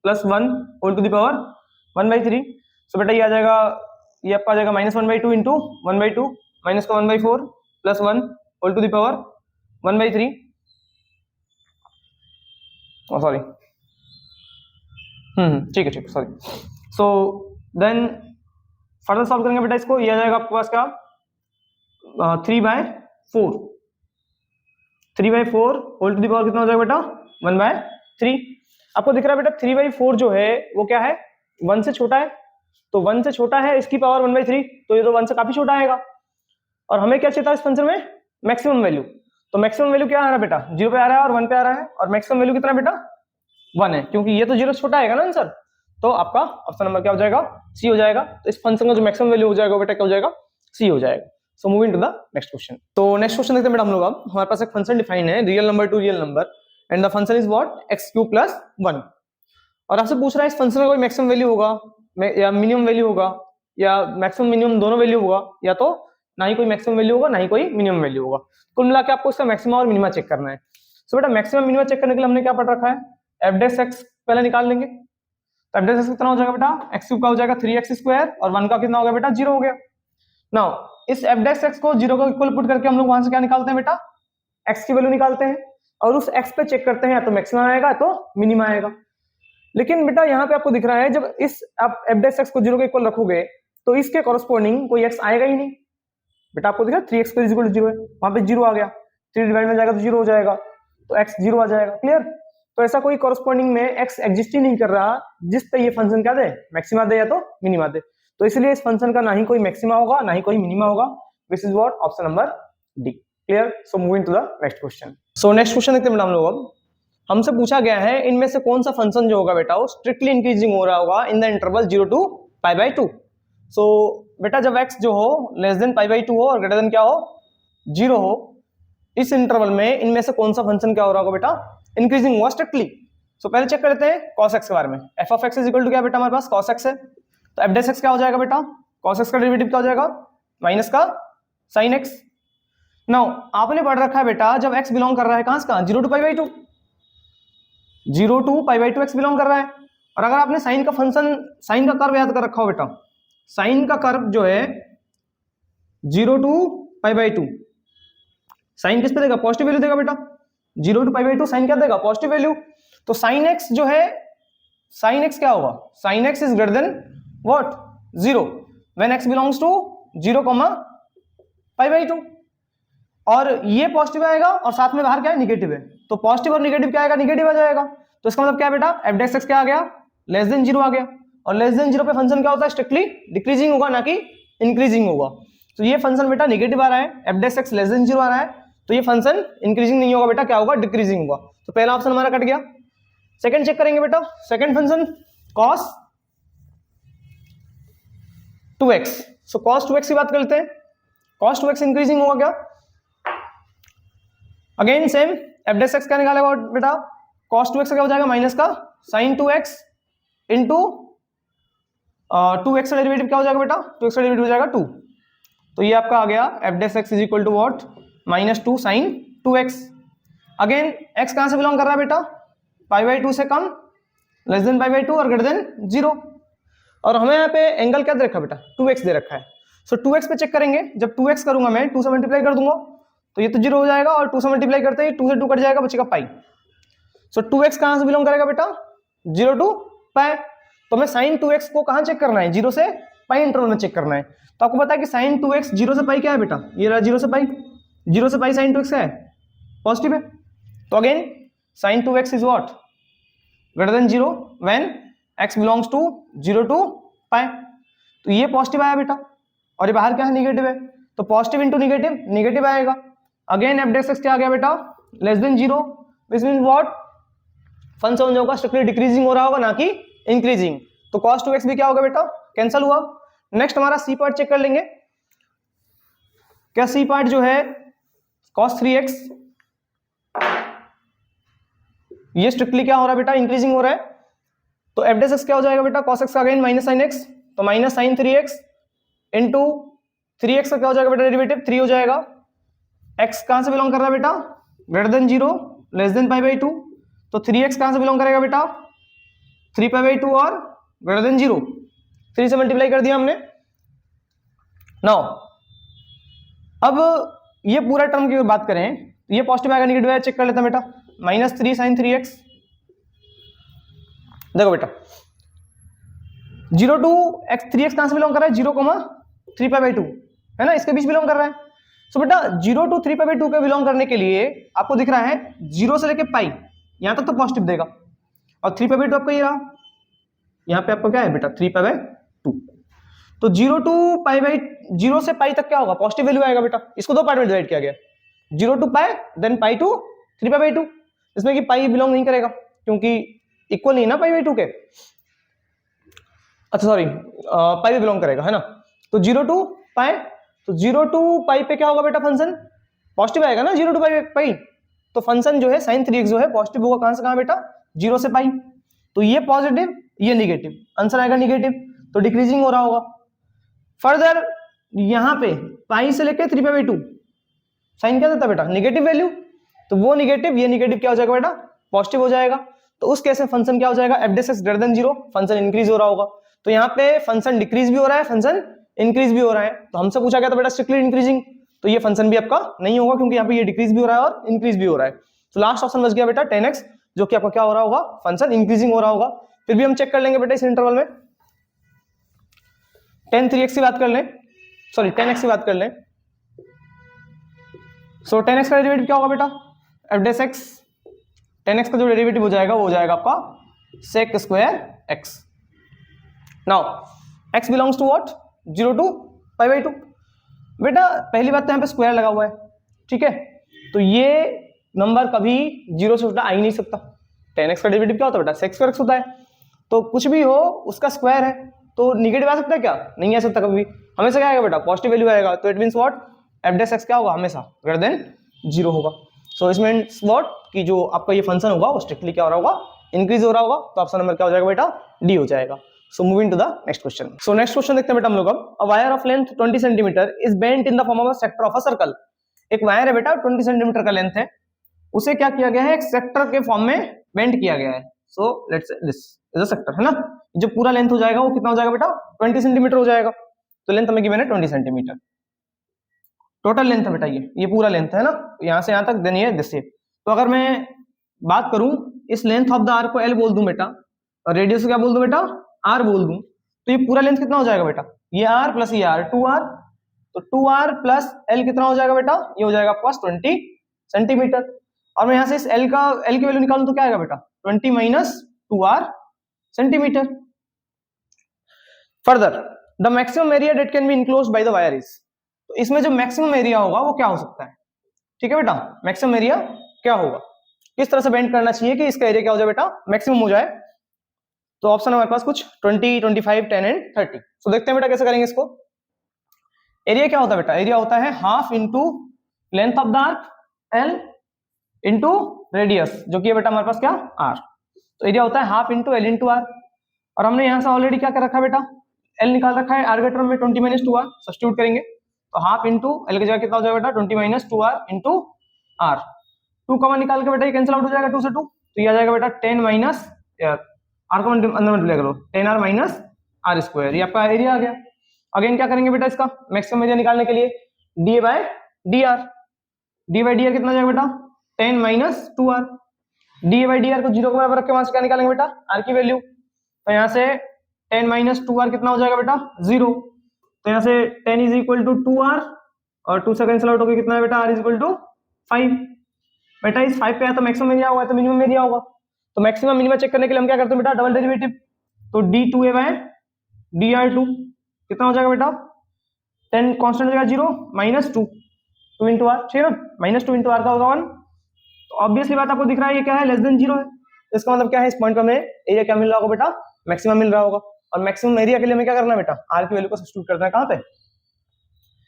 plus 1 whole to the power 1/3, so बेटा ये आ जाएगा, ये आपका आ जाएगा माइनस 1/2 इंटू 1/2 माइनस का 1/4 plus 1 whole to the power 1/3, sorry ठीक है sorry. So then further solve करेंगे बेटा इसको, ये आ जाएगा आपके पास क्या 3/4, 3/4 होल टू द पावर कितना हो जाएगा बेटा 1/3। आपको दिख रहा है बेटा 3/4 जो है वो क्या है 1 से छोटा है, तो 1 से छोटा है इसकी पावर 1/3, तो ये तो 1 से काफी छोटा आएगा, और हमें क्या चाहिए था इस फंक्शन में मैक्सिमम वैल्यू, तो मैक्सिमम वैल्यू क्या आ रहा है बेटा 0 पे आ रहा है और 1 पे आ रहा है, और मैक्सिमम वैल्यू कितना बेटा 1 है, क्योंकि ये तो 0 से छोटा आएगा ना आंसर, तो आपका ऑप्शन नंबर क्या हो जाएगा सी हो जाएगा। तो इस फंक्शन का जो मैक्सिमम वैल्यू हो जाएगा बेटा क्या हो जाएगा सी हो जाएगा। So moving to the next question. तो नेक्स्ट क्वेश्चन देखते हैं बेटा हम लोग, अब हमारे पास एक फंक्शन डिफाइन है real number to real number and the function is what x³ + 1, और आपसे पूछ रहा है इस फंक्शन का कोई मैक्सिमम वैल्यू होगा या मिनिमम वैल्यू होगा या मैक्सिमम मिनिमम दोनों वैल्यू होगा, या तो ना ही कोई मैक्सिमम वैल्यू होगा ना ही कोई मिनिमम वैल्यू होगा, कुल मिला के आपको इसका मैक्सिमम और मिनिमा चेक करना है। सो बेटा मैक्सिमम मिनिमा चेक करने के लिए हमने क्या पढ़ रखा है f dash x पहले निकाल लेंगे, तो f' कितना हो जाएगा बेटा, x³ का हो जाएगा 3x² और 1 का कितना हो गया बेटा, 0 हो गया। नाउ इस f' को 0 को इक्वल पुट करके हम लोग वहां से क्या निकालते हैं बेटा, x की वैल्यू निकालते हैं और उस x पे चेक करते हैं या तो मैक्सिमम आएगा तो मिनिमम आएगा। लेकिन बेटा यहाँ पे आपको दिख रहा है जब इस आप f' को 0 के इक्वल रखोगे तो इसके कॉरस्पॉन्डिंग कोई x आएगा ही नहीं बेटा। आपको दिख रहा है 3x² = 0 है, वहां पे 0 आ गया, 3 डिवाइड में जाएगा तो 0 हो जाएगा, तो x 0 आ जाएगा। क्लियर? तो ऐसा कोई कॉरस्पॉन्डिंग में x एग्जिस्ट ही नहीं कर रहा जिस पे ये फंक्शन क्या दे, मैक्सिमा दे या तो मिनिमा दे। तो इसलिए इस फंक्शन का ना ही कोई मैक्सिमा होगा ना ही कोई मिनिमा होगा। This is what option number D. Clear? So moving to the next question. So next question देखते हैं बेटा हम लोग। अब हमसे पूछा गया है इनमें से कौन सा फंक्शन जो होगा बेटा वो स्ट्रिक्टली इंक्रीजिंग हो रहा होगा इन द इंटरवल 0 to π/2। सो बेटा जब x जो हो लेस देन π/2 हो और ग्रेटर देन क्या हो, 0 हो, इस इंटरवल में इनमें से कौन सा फंक्शन क्या हो रहा होगा बेटा, इंक्रीजिंग होगा स्ट्रिक्टली। सो पहले चेक करते हैं cos x के बारे में। f(x) = क्या बेटा, हमारे पास cos x है, तो f' क्या हो जाएगा बेटा, cos x का डेरिवेटिव क्या हो जाएगा, माइनस का sin x। नाउ आपने पढ़ रखा है बेटा जब x बिलोंग कर रहा है कहां से कहां, 0 to π/2, 0 to π/2 x बिलोंग कर रहा है। और अगर आपने साइन का फंक्शन, साइन का कर्व याद कर रखा हो बेटा, साइन का कर्व जो है 0 to π/2, साइन किस पे देगा, पॉजिटिव वैल्यू देगा बेटा। 0 to π/2 साइन क्या देगा, पॉजिटिव वैल्यू। तो साइन x जो है, साइन x क्या होगा, sine x is greater than what, 0 when x belongs to 0, π/2। और ये पॉजिटिव आएगा और साथ में बाहर क्या है, निगेटिव है, तो पॉजिटिव और निगेटिव क्या आएगा, निगेटिव आ जाएगा। तो इसका मतलब क्या है बेटा, f' क्या आ गया, लेस देन 0 आ गया। और लेस देन 0 पे फंक्शन क्या होता है, स्ट्रिक्टली डिक्रीजिंग होगा ना कि इंक्रीजिंग होगा। तो ये फंक्शन बेटा निगेटिव आ रहा है, f' लेस देन 0 आ रहा है, तो ये फंक्शन इंक्रीजिंग नहीं होगा बेटा, क्या होगा, डिक्रीजिंग होगा। तो पहला ऑप्शन हमारा कट गया। सेकंड चेक करेंगे बेटा, सेकंड फंक्शन cos 2x। सो cos 2x की बात करते हैं, cos 2x इंक्रीजिंग होगा क्या, अगेन सेम f' क्या निकालेगा बेटा, cos 2x क्या हो जाएगा, माइनस का sin 2x इंटू 2x का डेरिवेटिव क्या हो जाएगा बेटा, 2x का डेरिवेटिव हो जाएगा 2। तो ये आपका आ गया f' is equal to what, -2 sin 2x। Again x कहां से बिलोंग कर रहा है बेटा, π/2 से कम, लेस देन π/2 और ग्रेटर देन 0। और हमें यहाँ पे एंगल क्या दे रखा है बेटा, 2x दे रखा है। सो 2x पे चेक करेंगे, जब 2x करूंगा मैं 2 से मल्टीप्लाई कर दूंगा तो ये तो 0 हो जाएगा, और 2 से मल्टीप्लाई करते ही 2 से 2 कट जाएगा, बचेगा पाई। सो 2x कहां से बिलोंग करेगा बेटा, 0 to π। तो हमें sin 2x को कहां चेक करना है, 0 से पाई इंटरवल में चेक करना है। तो आपको पता है कि sin 2x 0 से पाई क्या है बेटा, ये रहा 0 से पाई, 0 से पाई sin 2x क्या है, पॉजिटिव है। तो again sin 2x is what, greater than 0 when x belongs to 0 to π। तो ये पॉजिटिव आया बेटा, और ये बाहर क्या है, निगेटिव है, तो पॉजिटिव इंटू निगेटिव, निगेटिव आएगा। अगेन f' क्या आ गया बेटा, less than 0, which mean what, function जो होगा स्ट्रिक्टली डिक्रीजिंग हो रहा होगा ना कि इंक्रीजिंग। तो cos 2x भी क्या होगा बेटा, कैंसिल हुआ। नेक्स्ट हमारा सी पार्ट चेक कर लेंगे। क्या सी पार्ट जो है cos 3x, ये स्ट्रिक्टली क्या हो रहा है बेटा, इंक्रीजिंग हो रहा है। तो f' क्या हो जाएगा बेटा, cos x का अगेन माइनस sin x, तो minus sin 3x into 3x का क्या हो जाएगा बेटा, डेरिवेटिव 3 हो जाएगा। x कहां से बिलोंग कर रहा है बेटा, ग्रेटर देन 0, लेस देन π/2, तो 3x कहां से बिलोंग करेगा बेटा, 3π/2 और ग्रेटर देन 0, 3 से मल्टीप्लाई कर दिया हमने। नाउ अब ये पूरा टर्म की बात करें, ये पॉजिटिव आएगा निगेटिव आएगा, चेक कर लेते हैं बेटा, -3 sin 3x। देखो बेटा 0 to x, 3x कहां से बिलोंग कर रहा है, 0, 3π/2 है ना, इसके बीच बिलोंग कर रहा है। सो बेटा 0 to 3π/2 के बिलोंग करने के लिए आपको दिख रहा है 0 से लेके पाई यहां तक तो पॉजिटिव देगा, और 3π/2 आपका ये रहा, यहां पे आपका क्या है बेटा, 3π/2। तो 0 से पाई तक क्या होगा, पॉजिटिव वैल्यू आएगा बेटा। इसको दो पार्ट में डिवाइड किया गया, 0 to π, देन पाई टू 3π/2। इसमें कि पाई बिलोंग नहीं करेगा क्योंकि इक्वल नहीं है ना π/2 के, अच्छा सॉरी पाई भी बिलोंग करेगा है ना। तो 0 to π, तो 0 to π पे क्या होगा बेटा, फंक्शन पॉजिटिव आएगा ना, 0 to π। तो फंक्शन जो है sin 3x जो है पॉजिटिव होगा कहां से कहां बेटा, 0 से पाई। तो ये पॉजिटिव ये निगेटिव, आंसर आएगा निगेटिव, तो डिक्रीजिंग हो रहा होगा। फर्दर यहां पे पाई से लेके 3π/2 साइन क्या देता बेटा, निगेटिव वैल्यू, तो वो निगेटिव ये निगेटिव क्या हो जाएगा बेटा, पॉजिटिव हो जाएगा। तो उस केस में फंक्शन क्या हो जाएगा, F dash x greater than 0, function increase हो रहा होगा। तो यहाँ पे फंक्शन डिक्रीज भी हो रहा है, फंक्शन इंक्रीज भी हो रहा है। तो हमसे पूछा गया था बेटा स्ट्रिक्टली इंक्रीजिंग, तो ये फंक्शन भी आपका नहीं होगा क्योंकि यहाँ पे ये डिक्रीज भी हो रहा है और इंक्रीज भी हो रहा है। तो लास्ट ऑप्शन बच गया बेटा 10x, जो कि आपका क्या हो रहा होगा, फंक्शन इंक्रीजिंग हो रहा होगा। फिर भी हम चेक कर लेंगे बेटा इस इंटरवल में 10 3x की बात कर लें, सॉरी 10x की बात कर लें। सो 10x का डेरिवेटिव क्या होगा बेटा, एफ डैश एक्स, 10x का जो डेरिवेटिव हो जाएगा वो हो जाएगा आपका sec square x। Now x belongs to what, 0 to π/2। बेटा पहली बात तो यहाँ पे स्क्वायर लगा हुआ है, ठीक है, तो ये नंबर कभी 0 से उल्टा आ ही नहीं सकता। 10x का डेरिवेटिव क्या होता है बेटा, सेक स्क्वायर x होता है, तो कुछ भी हो उसका स्क्वायर है, तो निगेटिव आ सकता है क्या, नहीं आ सकता कभी, हमेशा क्या आएगा बेटा, पॉजिटिव वैल्यू आएगा। तो it means what, F dash x क्या होगा, हमेशा ग्रेटर देन 0 होगा। सो इसमें व्हाट कि जो आपका ये फंक्शन होगा वो स्ट्रिक्टली क्या हो रहा होगा, इंक्रीज हो रहा होगा। तो ऑप्शन नंबर क्या हो जाएगा बेटा, डी हो जाएगा। So moving to the next question. So next question देखते हैं बेटा हम लोग अब। A wire of length 20 centimetre is bent in the form of a sector of a circle. एक वायर है बेटा 20 सेंटीमीटर का लेंथ है, उसे क्या किया गया है, एक सेक्टर के फॉर्म में बेंट किया गया है। So let's say this is a sector, है ना, जो पूरा लेंथ हो जाएगा वो कितना हो जाएगा बेटा, 20 सेंटीमीटर हो जाएगा। तो लेंथ हमें गिवन है 20 सेंटीमीटर, टोटल लेंथ है बेटा, ये पूरा लेंथ है ना, यहाँ से यहाँ तक देनी है दिस। तो अगर मैं बात करूं इस लेंथ ऑफ द आर्क को एल बोल दूं बेटा, और रेडियस को क्या बोल दूं बेटा, आर बोल दूं, तो ये पूरा लेंथ कितना हो जाएगा बेटा, ये आर प्लस ये आर, 2r। तो 2r प्लस एल कितना हो जाएगा बेटा, ये हो जाएगा आपके पास 20 सेंटीमीटर। और मैं यहाँ से इस एल की वैल्यू निकालूं तो क्या आएगा बेटा, 20 minus 2r centimetre. Further the maximum area that can be enclosed by the wire is, तो इसमें जो मैक्सिमम एरिया होगा वो क्या हो सकता है, ठीक है बेटा, मैक्सिमम एरिया क्या होगा, किस तरह से बेंड करना चाहिए कि इसका एरिया क्या हो जाए बेटा, मैक्सिमम हो जाए। तो ऑप्शन हमारे पास कुछ 20, 25, 10 एंड 30। सो देखते हैं बेटा कैसे करेंगे इसको। एरिया क्या होता है बेटा, एरिया होता है half into length of the arc L into radius, जो कि है बेटा हमारे पास क्या, आर। तो एरिया होता है half into L into R, और हमने यहाँ से ऑलरेडी क्या कर रखा है बेटा, एल निकाल रखा है, आर के टर्म में 20 माइनस 2r सब्स्टिट्यूट करेंगे, तो हाफ इंटू एल की जगह कितना हो जाएगा बेटा, 20 minus 2r into are. 2 common निकाल के बेटा ये कैंसिल आउट हो जाएगा 2 से 2, तो ये आ जाएगा बेटा 10 माइनस आर को अंदर मल्टीप्लाई करो, 10r माइनस आर स्क्वायर, ये आपका एरिया आ गया। अगेन क्या करेंगे बेटा, इसका मैक्सिमम एरिया निकालने के लिए D by D R, D by D R कितना जाएगा बेटा, 10 minus 2r। D by D R को 0 के बराबर रख के वहां से क्या निकालेंगे बेटा, आर की वैल्यू, तो यहाँ से 10 माइनस 2r कितना हो जाएगा बेटा, 0। तो यहाँ से 10 इज इक्वल टू 2r, और 2 से कैंसिल आउट हो गया, कितना है बेटा, r इज इक्वल टू 5। बेटा इस 5 पे या तो मैक्सिमम एरिया होगा तो मिनिमम एरिया होगा, तो मैक्सिमम मिनिमम चेक करने के लिए हम क्या करते हैं बेटा, डबल डेरिवेटिव। तो d2a बाय dr2 कितना हो जाएगा बेटा, 10 कांस्टेंट हो जाएगा 0 माइनस 2 इंटू आर, ठीक है ना, माइनस 2 इंटू आर का होगा 1। तो ऑब्वियसली बात आपको दिख रहा है ये क्या है, लेस देन 0 है, इसका मतलब क्या है, इस पॉइंट पर हमें एरिया क्या मिल रहा होगा बेटा, मैक्सिमम मिल रहा होगा। और मैक्सिमम एरिया के लिए हमें क्या करना है बेटा, आर की वैल्यू को सब्स्टिट्यूट करना है, कहाँ पे,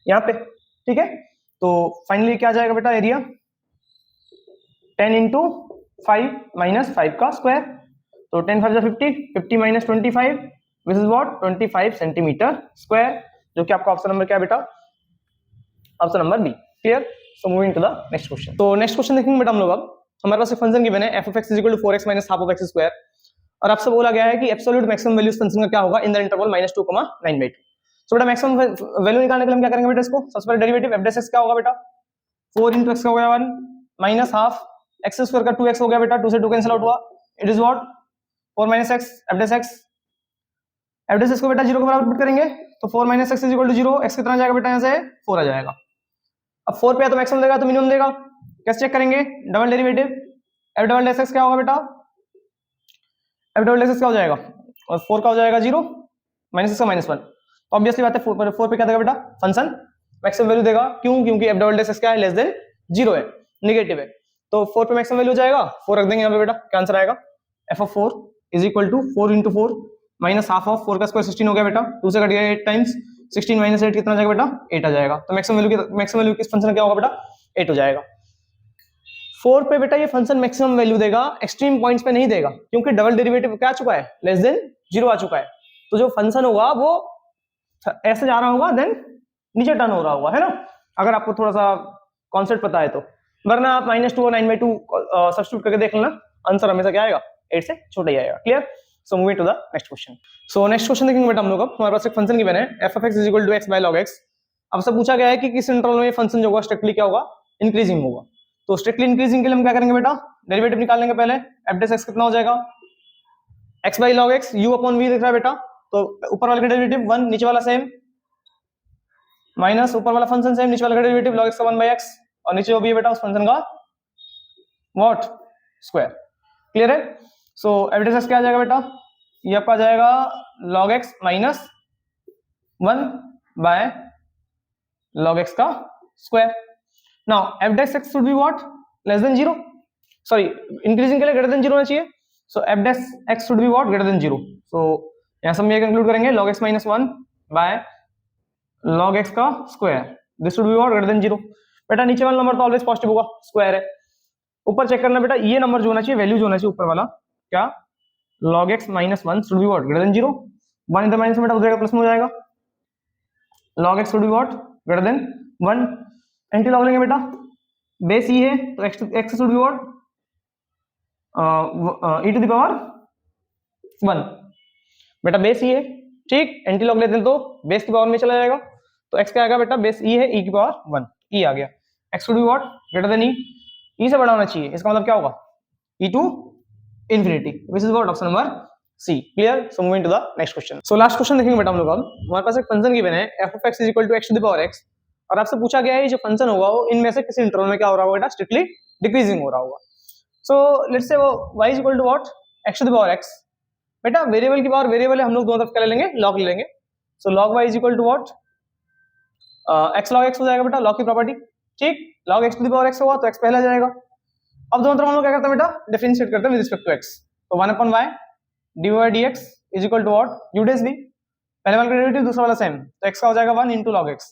यहाँ पे, ठीक है। तो फाइनली क्या आ जाएगा बेटा एरिया, 10 इंटू 5 माइनस 5 का स्क्वायर, तो 10 5 50, 50 minus 25, this is what 25 centimetre square, जो कि आपका ऑप्शन नंबर क्या है बेटा, option number B. Clear. So moving to the next question. तो नेक्स्ट क्वेश्चन देखेंगे बेटा हम लोग। अब हमारे पास एक फंक्शन गिवन है f of x = 4x - half of x square, और आपसे बोला गया है कि एब्सोल्यूट मैक्सिमम वैल्यू इस फंक्शन का क्या होगा इन द इंटरवल -2, 9/2। सो बेटा मैक्सिमम वैल्यू निकालने के लिए हम क्या करेंगे बेटा, इसको सबसे पहले डेरिवेटिव f डैश x क्या होगा बेटा, 4 * x का हो गया 1 माइनस हाफ x स्क्वायर का 2x हो गया बेटा, 2 से 2 कैंसिल आउट हुआ, it is what 4 - x f dash x। f dash x को बेटा 0 के बराबर पुट करेंगे, तो 4 - x = 0, x कितना जाएगा बेटा, यहाँ से 4 आ जाएगा। अब 4 पे या तो मैक्सिमम देगा तो मिनिमम देगा, कैसे चेक करेंगे, double derivative, f double dash x क्या होगा बेटा, f डबल डैश x क्या हो जाएगा, और 4 का हो जाएगा 0 माइनस का -1। तो ऑब्वियसली बात है 4 पे क्या देगा बेटा, फंक्शन मैक्सिमम वैल्यू देगा, क्यों, क्योंकि f डबल डैश x क्या है, लेस देन 0 है, नेगेटिव है, तो 4 पे मैक्सिमम वैल्यू हो जाएगा, 4 रख देंगे यहाँ पे बेटा, क्या आंसर आएगा, f of 4 = 4 * 4 minus half of 4 का स्क्वायर 16 हो गया बेटा, 2 से कट गया 8 टाइम्स, 16 - 8 कितना जाएगा बेटा, 8 आ जाएगा। तो मैक्सिमम वैल्यू किस फंक्शन क्या होगा बेटा, 8 हो जाएगा। 4 पे बेटा ये फंक्शन मैक्सिमम वैल्यू देगा, एक्सट्रीम पॉइंट्स पे नहीं देगा, क्योंकि डबल डेरिवेटिव क्या आ चुका है, लेस देन 0 आ चुका है, तो जो फंक्शन होगा वो ऐसे जा रहा होगा, देन नीचे टर्न हो रहा होगा, है ना, अगर आपको थोड़ा सा कॉन्सेप्ट पता है तो, वरना आप -2 और 9/2 सब्स्टिट्यूट करके देख लेना, आंसर हमेशा क्या आएगा, 8 से छोटा ही आएगा। Clear? So moving to the next question. So next question देखेंगे बेटा हम लोग। अब हमारे पास एक फंक्शन गिवन है f of x is equal to x by log x। अब सब पूछा गया है कि किस इंटरवल में ये फंक्शन जो होगा स्ट्रिक्टली क्या होगा, इंक्रीजिंग होगा। तो स्ट्रिक्टली इंक्रीजिंग के लिए हम क्या करेंगे बेटा, डेरिवेटिव निकाल लेंगे पहले। f dash x कितना हो जाएगा, x by log x u upon v दिख रहा है बेटा, तो ऊपर वाले का डेरिवेटिव 1, नीचे वाला सेम, माइनस ऊपर वाला फंक्शन सेम, नीचे वाला का डेरिवेटिव log x का 1 by x, और नीचे जो भी है बेटा उस फंक्शन का व्हाट, स्क्वायर। क्लियर है? सो f dash x क्या आ जाएगा बेटा, ये आपका आ जाएगा log x minus 1 by log x का square. Now f dash x should be what, less than 0, sorry increasing के लिए ग्रेटर देन 0 होना चाहिए। So f dash x should be what, greater than 0। So यहां से हम ये कंक्लूड करेंगे log x minus 1 by log x का square, this should be what, greater than 0। बेटा नीचे वाला नंबर तो ऑलवेज पॉजिटिव होगा, स्क्वायर है। ऊपर चेक करना बेटा, ये नंबर जो होना चाहिए, वैल्यू जो होना चाहिए ऊपर वाला, क्या, log x minus 1 should be what, greater than 0। 1 इधर माइनस में बेटा उधर प्लस में हो जाएगा, log x should be what, greater than 1। Anti log लेंगे बेटा, बेस ई है तो x should be what, e to the power 1। बेटा बेस ई है, ठीक, एंटी लॉग लेते हैं तो बेस की पावर में चला जाएगा, तो x क्या आएगा बेटा, बेस ई है, e की पावर 1, e आ गया। x should be what, greater then e, e से बड़ा होना चाहिए, इसका मतलब क्या होगा, e to infinity, which is what, option number C. Clear? So moving to the next question. So last question देखेंगे बेटा हम लोग। अब हमारे पास एक फंक्शन गिवन है f of x is equal to x to the power x, और आपसे पूछा गया है जो फंक्शन होगा वो इनमें से किसी इंटरवल में क्या हो रहा होगा बेटा, स्ट्रिक्टली डिक्रीजिंग हो रहा होगा। सो लेट्स से वो y is equal to what, x to the power x। बेटा वेरिएबल की पावर वेरिएबल है, हम लोग दोनों तरफ क्या ले लेंगे, लॉग ले लेंगे। सो log y is equal to what, x log x हो जाएगा बेटा, लॉग की प्रॉपर्टी, ठीक। log x to the power x होगा तो x पहले आ जाएगा। अब दोनों तरफ हम लोग क्या करते हैं बेटा, डिफरेंशिएट करते हैं विद रिस्पेक्ट टू x। तो 1 upon y dy dx is equal to what, u dash v, पहले वाला का डेरिवेटिव दूसरा वाला सेम, तो x का हो जाएगा 1 into log x,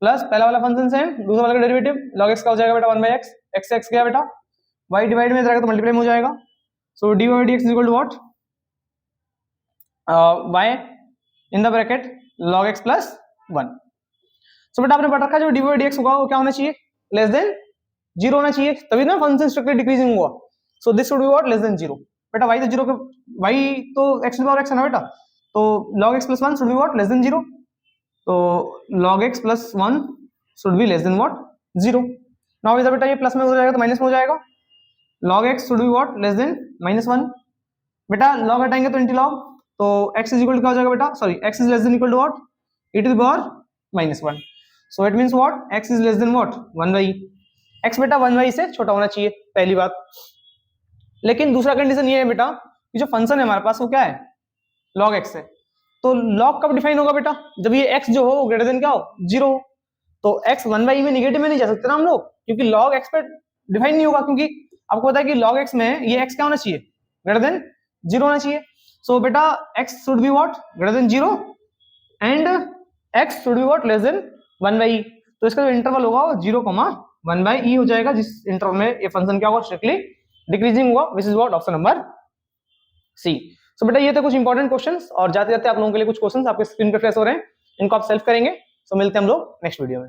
प्लस पहला वाला फंक्शन सेम, दूसरा वाला का डेरिवेटिव log x का हो जाएगा बेटा 1 by x, x से x गया बेटा, y डिवाइड में जाएगा तो मल्टीप्लाई में हो जाएगा। सो dy dx is equal to what, y in the bracket log x plus 1। सो बेटा आपने पढ़ रखा है जो dy dx होगा वो क्या होना चाहिए, लेस देन 0 होना चाहिए, तभी ना फंक्शन स्ट्रिक्टली डिक्रीजिंग हुआ। So this should be what, less than 0। बेटा y तो 0 के, y तो x to the power x है ना बेटा, तो log x plus 1 should be what, less than 0। तो log x plus 1 should be less than what, 0। Now इधर बेटा ये प्लस में हो जाएगा तो माइनस में हो जाएगा, log x should be what, less than -1। बेटा log हटाएंगे तो एंटी लॉग, तो x is equal to क्या हो जाएगा बेटा, sorry x is less than equal to what, e to the power -1। so it means what, x is less than what, 1 by e। x बेटा 1 by e से छोटा होना चाहिए, पहली बात। लेकिन दूसरा कंडीशन ये है बेटा कि जो फंक्शन है हमारे पास वो क्या है, log x है। तो log कब डिफाइन होगा बेटा, जब ये x जो हो ग्रेटर देन क्या हो, 0 हो। तो x 1 by e में नेगेटिव में नहीं जा सकते ना हम लोग, क्योंकि log x पे डिफाइन नहीं होगा, क्योंकि आपको पता है कि log x में ये x क्या होना चाहिए, ग्रेटर देन 0 होना चाहिए। सो बेटा x should be what, greater than 0 and x should be what, less then 1 by e। तो इसका जो इंटरवल होगा वो 0,1 by e हो जाएगा, जिस इंटरवल में ये फंक्शन क्या होगा, स्ट्रिक्टली डिक्रीजिंग हुआ, which is what, option number C. So बेटा ये थे कुछ इंपॉर्टेंट क्वेश्चंस, और जाते जाते आप लोगों के लिए कुछ क्वेश्चंस आपके स्क्रीन पे फ्लैश हो रहे हैं, इनको आप सेल्फ करेंगे। सो मिलते हैं हम लोग नेक्स्ट वीडियो में।